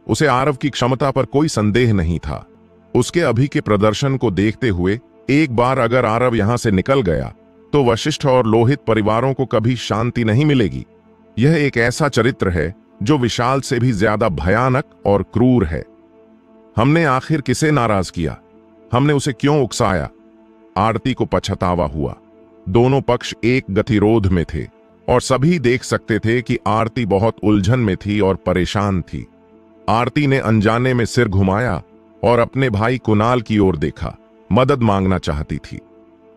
उसे आरव की क्षमता पर कोई संदेह नहीं था। उसके अभी के प्रदर्शन को देखते हुए एक बार अगर आरव यहां से निकल गया तो वशिष्ठ और लोहित परिवारों को कभी शांति नहीं मिलेगी। यह एक ऐसा चरित्र है जो विशाल से भी ज्यादा भयानक और क्रूर है। हमने आखिर किसे नाराज किया? हमने उसे क्यों उकसाया? आरती को पछतावा हुआ। दोनों पक्ष एक गतिरोध में थे और सभी देख सकते थे कि आरती बहुत उलझन में थी और परेशान थी। आरती ने अनजाने में सिर घुमाया और अपने भाई कुणाल की ओर देखा। मदद मांगना चाहती थी।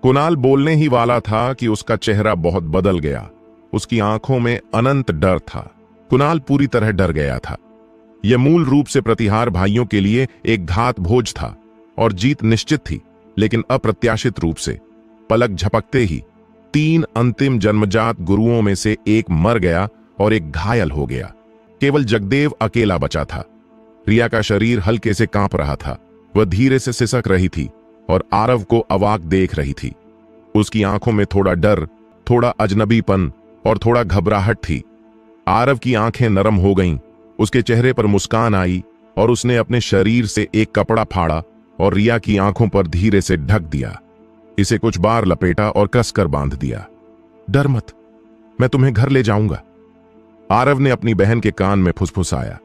कुणाल बोलने ही वाला था कि उसका चेहरा बहुत बदल गया। उसकी आंखों में अनंत डर था। कुणाल पूरी तरह डर गया था। यह मूल रूप से प्रतिहार भाइयों के लिए एक घात भोज था और जीत निश्चित थी, लेकिन अप्रत्याशित रूप से पलक झपकते ही 3 अंतिम जन्मजात गुरुओं में से एक मर गया और एक घायल हो गया। केवल जगदेव अकेला बचा था। रिया का शरीर हल्के से कांप रहा था। वह धीरे से सिसक रही थी और आरव को अवाक देख रही थी। उसकी आंखों में थोड़ा डर, थोड़ा अजनबीपन और थोड़ा घबराहट थी। आरव की आंखें नरम हो गईं, उसके चेहरे पर मुस्कान आई और उसने अपने शरीर से एक कपड़ा फाड़ा और रिया की आंखों पर धीरे से ढक दिया। इसे कुछ बार लपेटा और कसकर बांध दिया। डर मत, मैं तुम्हें घर ले जाऊंगा, आरव ने अपनी बहन के कान में फुसफुसाया।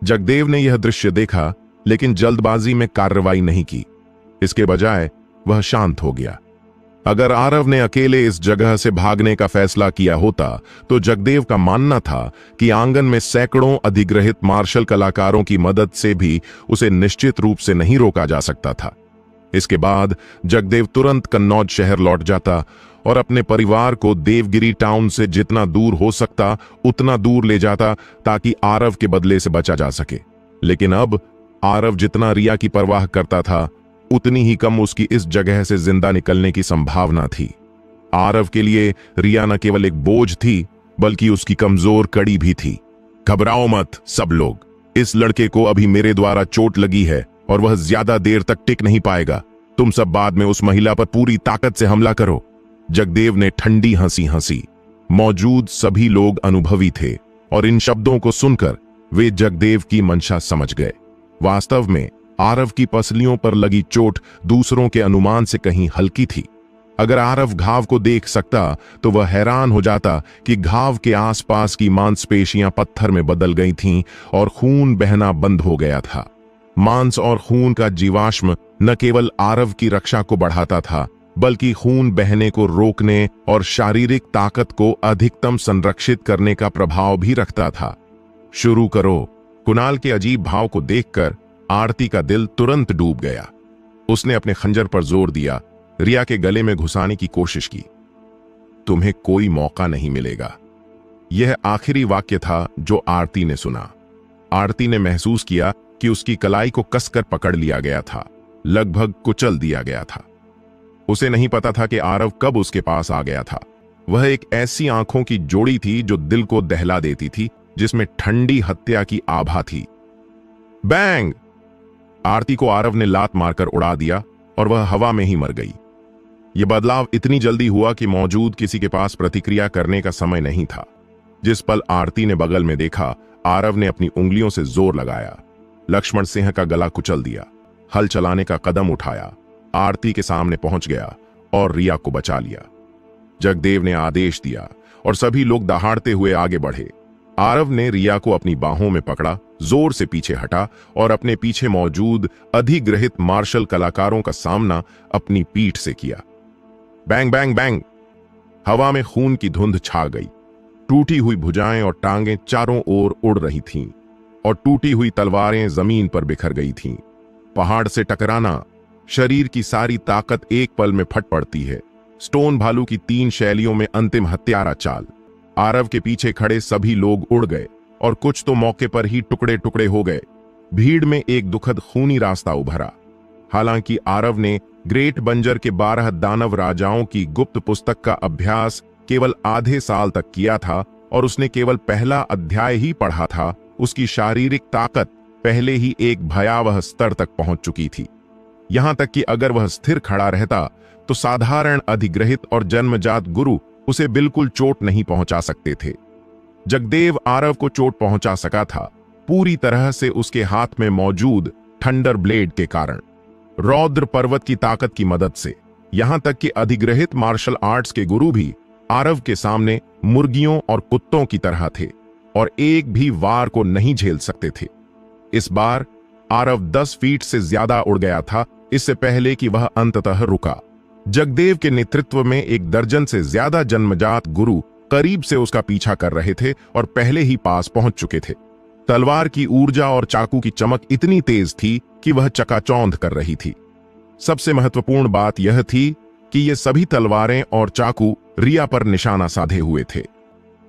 जगदेव ने यह दृश्य देखा, लेकिन जल्दबाजी में कार्रवाई नहीं की। इसके बजाय वह शांत हो गया। अगर आरव ने अकेले इस जगह से भागने का फैसला किया होता तो जगदेव का मानना था कि आंगन में सैकड़ों अधिग्रहित मार्शल कलाकारों की मदद से भी उसे निश्चित रूप से नहीं रोका जा सकता था। इसके बाद जगदेव तुरंत कन्नौज शहर लौट जाता और अपने परिवार को देवगिरी टाउन से जितना दूर हो सकता उतना दूर ले जाता, ताकि आरव के बदले से बचा जा सके। लेकिन अब आरव जितना रिया की परवाह करता था, उतनी ही कम उसकी इस जगह से जिंदा निकलने की संभावना थी। आरव के लिए रिया न केवल एक बोझ थी, बल्कि उसकी कमजोर कड़ी भी थी। घबराओ मत सब लोग, इस लड़के को अभी मेरे द्वारा चोट लगी है और वह ज्यादा देर तक टिक नहीं पाएगा। तुम सब बाद में उस महिला पर पूरी ताकत से हमला करो। जगदेव ने ठंडी हंसी हंसी। मौजूद सभी लोग अनुभवी थे और इन शब्दों को सुनकर वे जगदेव की मंशा समझ गए। वास्तव में आरव की पसलियों पर लगी चोट दूसरों के अनुमान से कहीं हल्की थी। अगर आरव घाव को देख सकता तो वह हैरान हो जाता कि घाव के आसपास की मांसपेशियां पत्थर में बदल गई थीं और खून बहना बंद हो गया था। मांस और खून का जीवाश्म न केवल आरव की रक्षा को बढ़ाता था, बल्कि खून बहने को रोकने और शारीरिक ताकत को अधिकतम संरक्षित करने का प्रभाव भी रखता था। शुरू करो। कुणाल के अजीब भाव को देखकर आरती का दिल तुरंत डूब गया। उसने अपने खंजर पर जोर दिया, रिया के गले में घुसाने की कोशिश की। तुम्हें कोई मौका नहीं मिलेगा। यह आखिरी वाक्य था जो आरती ने सुना। आरती ने महसूस किया कि उसकी कलाई को कसकर पकड़ लिया गया था, लगभग कुचल दिया गया था। उसे नहीं पता था कि आरव कब उसके पास आ गया था। वह एक ऐसी आंखों की जोड़ी थी जो दिल को दहला देती थी, जिसमें ठंडी हत्या की आभा थी। बैंग! आरती को आरव ने लात मारकर उड़ा दिया और वह हवा में ही मर गई। यह बदलाव इतनी जल्दी हुआ कि मौजूद किसी के पास प्रतिक्रिया करने का समय नहीं था। जिस पल आरती ने बगल में देखा, आरव ने अपनी उंगलियों से जोर लगाया, लक्ष्मण सिंह का गला कुचल दिया, हल चलाने का कदम उठाया, आरती के सामने पहुंच गया और रिया को बचा लिया। जगदेव ने आदेश दिया और सभी लोग दहाड़ते हुए आगे बढ़े। आरव ने रिया को अपनी बाहों में पकड़ा, जोर से पीछे हटा और अपने पीछे मौजूद अधिग्रहित मार्शल कलाकारों का सामना अपनी पीठ से किया। Bang bang bang! हवा में खून की धुंध छा गई। टूटी हुई भुजाएं और टांगें चारों ओर उड़ रही थीं और टूटी हुई तलवारें जमीन पर बिखर गई थीं। पहाड़ से टकराना, शरीर की सारी ताकत एक पल में फट पड़ती है। स्टोन भालू की 3 शैलियों में अंतिम हत्यारा चाल। आरव के पीछे खड़े सभी लोग उड़ गए और कुछ तो मौके पर ही टुकड़े टुकड़े हो गए। भीड़ में एक दुखद खूनी रास्ता उभरा। हालांकि आरव ने ग्रेट बंजर के 12 दानव राजाओं की गुप्त पुस्तक का अभ्यास केवल आधे साल तक किया था और उसने केवल पहला अध्याय ही पढ़ा था, उसकी शारीरिक ताकत पहले ही एक भयावह स्तर तक पहुंच चुकी थी। यहां तक कि अगर वह स्थिर खड़ा रहता तो साधारण अधिग्रहित और जन्मजात गुरु उसे बिल्कुल चोट नहीं पहुंचा सकते थे। जगदेव आरव को चोट पहुंचा सका था, पूरी तरह से उसके हाथ में मौजूद थंडर ब्लेड के कारण, रौद्र पर्वत की ताकत की मदद से। यहां तक कि अधिग्रहित मार्शल आर्ट्स के गुरु भी आरव के सामने मुर्गियों और कुत्तों की तरह थे। और एक भी वार को नहीं झेल सकते थे। इस बार आरव 10 फीट से ज्यादा उड़ गया था, इससे पहले कि वह अंततः रुका। जगदेव के नेतृत्व में 1 दर्जन से ज्यादा जन्मजात गुरु करीब से उसका पीछा कर रहे थे और पहले ही पास पहुंच चुके थे। तलवार की ऊर्जा और चाकू की चमक इतनी तेज थी कि वह चकाचौंध कर रही थी। सबसे महत्वपूर्ण बात यह थी कि ये सभी तलवारें और चाकू रिया पर निशाना साधे हुए थे।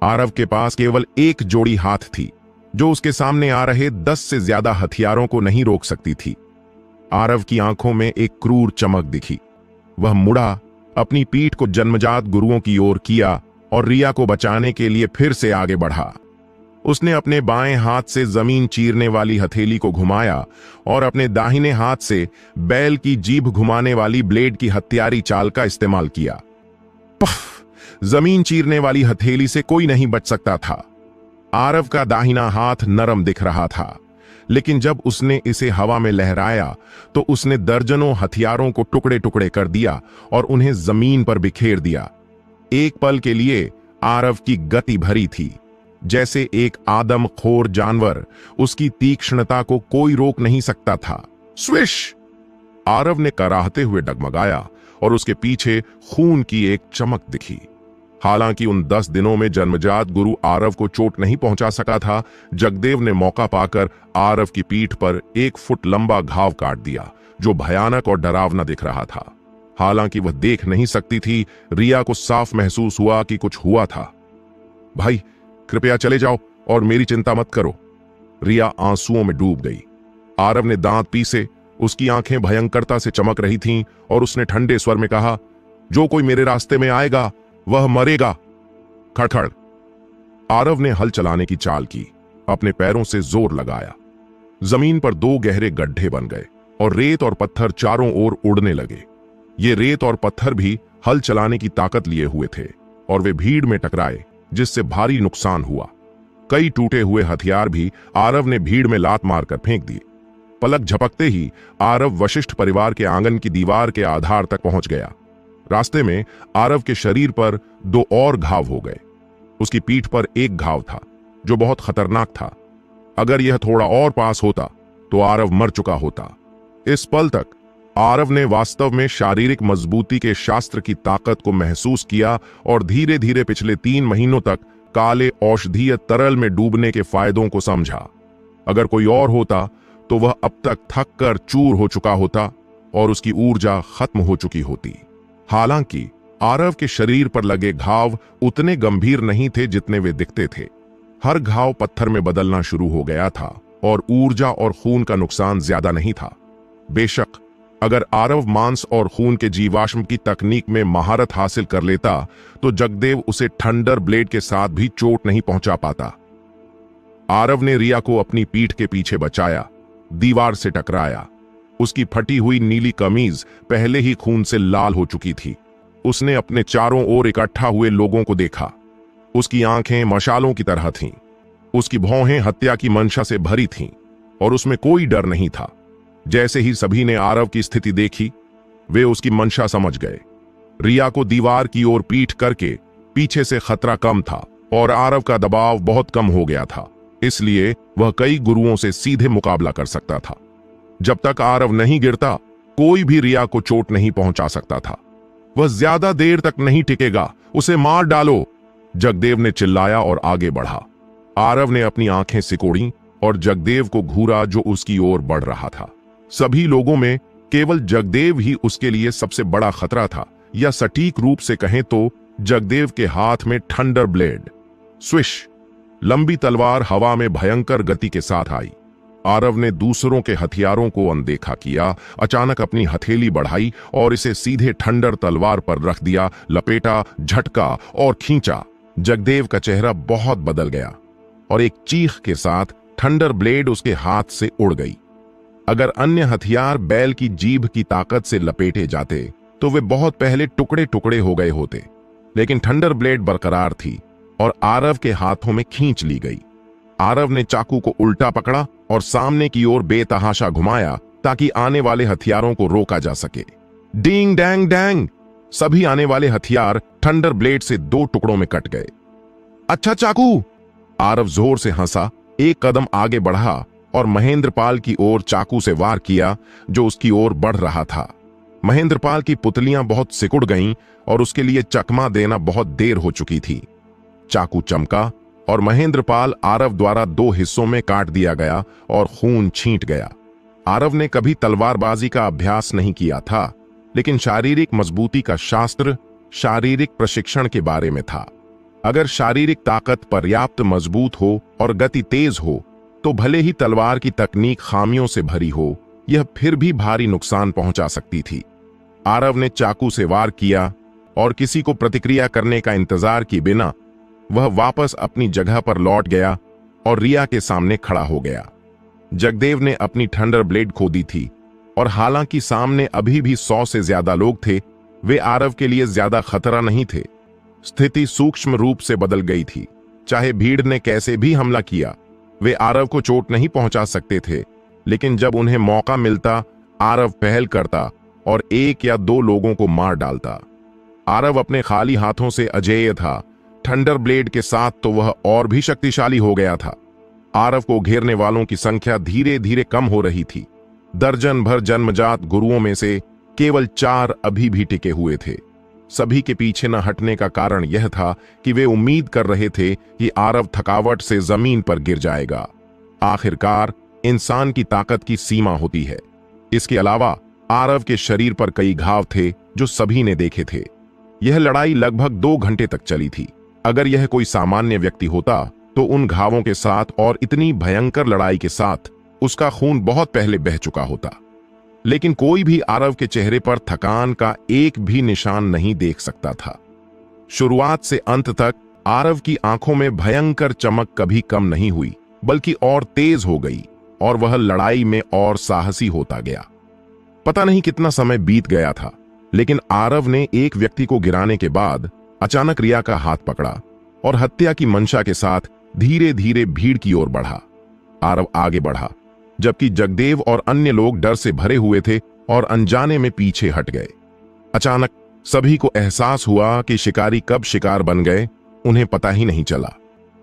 आरव के पास केवल एक जोड़ी हाथ थी, जो उसके सामने आ रहे 10 से ज्यादा हथियारों को नहीं रोक सकती थी। आरव की आंखों में एक क्रूर चमक दिखी। वह मुड़ा, अपनी पीठ को जन्मजात गुरुओं की ओर किया और रिया को बचाने के लिए फिर से आगे बढ़ा। उसने अपने बाएं हाथ से जमीन चीरने वाली हथेली को घुमाया और अपने दाहिने हाथ से बैल की जीभ घुमाने वाली ब्लेड की हत्यारी चाल का इस्तेमाल किया। पफ! जमीन चीरने वाली हथेली से कोई नहीं बच सकता था। आरव का दाहिना हाथ नरम दिख रहा था, लेकिन जब उसने इसे हवा में लहराया तो उसने दर्जनों हथियारों को टुकड़े टुकड़े कर दिया और उन्हें जमीन पर बिखेर दिया। एक पल के लिए आरव की गति भरी थी, जैसे एक आदमखोर जानवर। उसकी तीक्ष्णता को कोई रोक नहीं सकता था। स्विश! आरव ने कराहते हुए डगमगाया और उसके पीछे खून की एक चमक दिखी। हालांकि उन 10 दिनों में जन्मजात गुरु आरव को चोट नहीं पहुंचा सका था, जगदेव ने मौका पाकर आरव की पीठ पर 1 फुट लंबा घाव काट दिया, जो भयानक और डरावना दिख रहा था। हालांकि वह देख नहीं सकती थी, रिया को साफ महसूस हुआ कि कुछ हुआ था। भाई, कृपया चले जाओ और मेरी चिंता मत करो। रिया आंसुओं में डूब गई। आरव ने दांत पीसे, उसकी आंखें भयंकरता से चमक रही थीं और उसने ठंडे स्वर में कहा, जो कोई मेरे रास्ते में आएगा वह मरेगा। खड़खड़! आरव ने हल चलाने की चाल की, अपने पैरों से जोर लगाया। जमीन पर 2 गहरे गड्ढे बन गए और रेत और पत्थर चारों ओर उड़ने लगे। ये रेत और पत्थर भी हल चलाने की ताकत लिए हुए थे और वे भीड़ में टकराए, जिससे भारी नुकसान हुआ। कई टूटे हुए हथियार भी आरव ने भीड़ में लात मारकर फेंक दिए। पलक झपकते ही आरव वशिष्ठ परिवार के आंगन की दीवार के आधार तक पहुंच गया। रास्ते में आरव के शरीर पर 2 और घाव हो गए। उसकी पीठ पर एक घाव था, जो बहुत खतरनाक था। अगर यह थोड़ा और पास होता तो आरव मर चुका होता। इस पल तक आरव ने वास्तव में शारीरिक मजबूती के शास्त्र की ताकत को महसूस किया और धीरे धीरे पिछले 3 महीनों तक काले औषधीय तरल में डूबने के फायदों को समझा। अगर कोई और होता तो वह अब तक थक कर चूर हो चुका होता और उसकी ऊर्जा खत्म हो चुकी होती। हालांकि आरव के शरीर पर लगे घाव उतने गंभीर नहीं थे जितने वे दिखते थे। हर घाव पत्थर में बदलना शुरू हो गया था और ऊर्जा और खून का नुकसान ज्यादा नहीं था। बेशक अगर आरव मांस और खून के जीवाश्म की तकनीक में महारत हासिल कर लेता तो जगदेव उसे थंडर ब्लेड के साथ भी चोट नहीं पहुंचा पाता। आरव ने रिया को अपनी पीठ के पीछे बचाया, दीवार से टकराया। उसकी फटी हुई नीली कमीज पहले ही खून से लाल हो चुकी थी। उसने अपने चारों ओर इकट्ठा हुए लोगों को देखा। उसकी आंखें मशालों की तरह थीं। उसकी भौहें हत्या की मंशा से भरी थीं और उसमें कोई डर नहीं था। जैसे ही सभी ने आरव की स्थिति देखी, वे उसकी मंशा समझ गए। रिया को दीवार की ओर पीठ करके पीछे से खतरा कम था और आरव का दबाव बहुत कम हो गया था, इसलिए वह कई गुरुओं से सीधे मुकाबला कर सकता था। जब तक आरव नहीं गिरता, कोई भी रिया को चोट नहीं पहुंचा सकता था। वह ज्यादा देर तक नहीं टिकेगा, उसे मार डालो, जगदेव ने चिल्लाया और आगे बढ़ा। आरव ने अपनी आंखें सिकोड़ी और जगदेव को घूरा, जो उसकी ओर बढ़ रहा था। सभी लोगों में केवल जगदेव ही उसके लिए सबसे बड़ा खतरा था, या सटीक रूप से कहें तो जगदेव के हाथ में थंडर ब्लेड। स्विश! लंबी तलवार हवा में भयंकर गति के साथ आई। आरव ने दूसरों के हथियारों को अनदेखा किया, अचानक अपनी हथेली बढ़ाई और इसे सीधे थंडर तलवार पर रख दिया, लपेटा, झटका और खींचा। जगदेव का चेहरा बहुत बदल गया और एक चीख के साथ थंडर ब्लेड उसके हाथ से उड़ गई। अगर अन्य हथियार बैल की जीभ की ताकत से लपेटे जाते तो वे बहुत पहले टुकड़े टुकड़े हो गए होते, लेकिन थंडर ब्लेड बरकरार थी और आरव के हाथों में खींच ली गई। आरव ने चाकू को उल्टा पकड़ा और सामने की ओर बेतहाशा घुमाया ताकि आने वाले हथियारों को रोका जा सके। डींग डैंग डैंग! सभी आने वाले हथियार थंडर ब्लेड से 2 टुकड़ों में कट गए। अच्छा चाकू! आरव जोर से हंसा, एक कदम आगे बढ़ा और महेंद्रपाल की ओर चाकू से वार किया जो उसकी ओर बढ़ रहा था। महेंद्रपाल की पुतलियां बहुत सिकुड़ गईं और उसके लिए चकमा देना बहुत देर हो चुकी थी। चाकू चमका और महेंद्रपाल आरव द्वारा 2 हिस्सों में काट दिया गया और खून छींट गया। आरव ने कभी तलवारबाजी का अभ्यास नहीं किया था, लेकिन शारीरिक मजबूती का शास्त्र शारीरिक प्रशिक्षण के बारे में था। अगर शारीरिक ताकत पर्याप्त मजबूत हो और गति तेज हो तो भले ही तलवार की तकनीक खामियों से भरी हो, यह फिर भी भारी नुकसान पहुंचा सकती थी। आरव ने चाकू से वार किया और किसी को प्रतिक्रिया करने का इंतजार किए बिना वह वापस अपनी जगह पर लौट गया और रिया के सामने खड़ा हो गया। जगदेव ने अपनी थंडर ब्लेड खो दी थी और हालांकि सामने अभी भी 100 से ज्यादा लोग थे, वे आरव के लिए ज्यादा खतरा नहीं थे। स्थिति सूक्ष्म रूप से बदल गई थी। चाहे भीड़ ने कैसे भी हमला किया, वे आरव को चोट नहीं पहुंचा सकते थे, लेकिन जब उन्हें मौका मिलता आरव पहल करता और 1 या 2 लोगों को मार डालता। आरव अपने खाली हाथों से अजेय था, थंडर ब्लेड के साथ तो वह और भी शक्तिशाली हो गया था। आरव को घेरने वालों की संख्या धीरे धीरे कम हो रही थी। दर्जन भर जन्मजात गुरुओं में से केवल 4 अभी भी टिके हुए थे। सभी के पीछे न हटने का कारण यह था कि वे उम्मीद कर रहे थे कि आरव थकावट से जमीन पर गिर जाएगा। आखिरकार इंसान की ताकत की सीमा होती है। इसके अलावा आरव के शरीर पर कई घाव थे जो सभी ने देखे थे। यह लड़ाई लगभग 2 घंटे तक चली थी। अगर यह कोई सामान्य व्यक्ति होता तो उन घावों के साथ और इतनी भयंकर लड़ाई के साथ उसका खून बहुत पहले बह चुका होता, लेकिन कोई भी आरव के चेहरे पर थकान का एक भी निशान नहीं देख सकता था। शुरुआत से अंत तक आरव की आंखों में भयंकर चमक कभी कम नहीं हुई, बल्कि और तेज हो गई और वह लड़ाई में और साहसी होता गया। पता नहीं कितना समय बीत गया था, लेकिन आरव ने एक व्यक्ति को गिराने के बाद अचानक रिया का हाथ पकड़ा और हत्या की मंशा के साथ धीरे धीरे भीड़ की ओर बढ़ा। आरव आगे बढ़ा, जबकि जगदेव और अन्य लोग डर से भरे हुए थे और अनजाने में पीछे हट गए। अचानक सभी को एहसास हुआ कि शिकारी कब शिकार बन गए, उन्हें पता ही नहीं चला।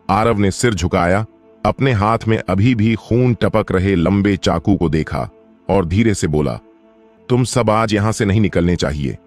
आरव ने सिर झुकाया, अपने हाथ में अभी भी खून टपक रहे लंबे चाकू को देखा और धीरे से बोला, तुम सब आज यहां से नहीं निकलने चाहिए।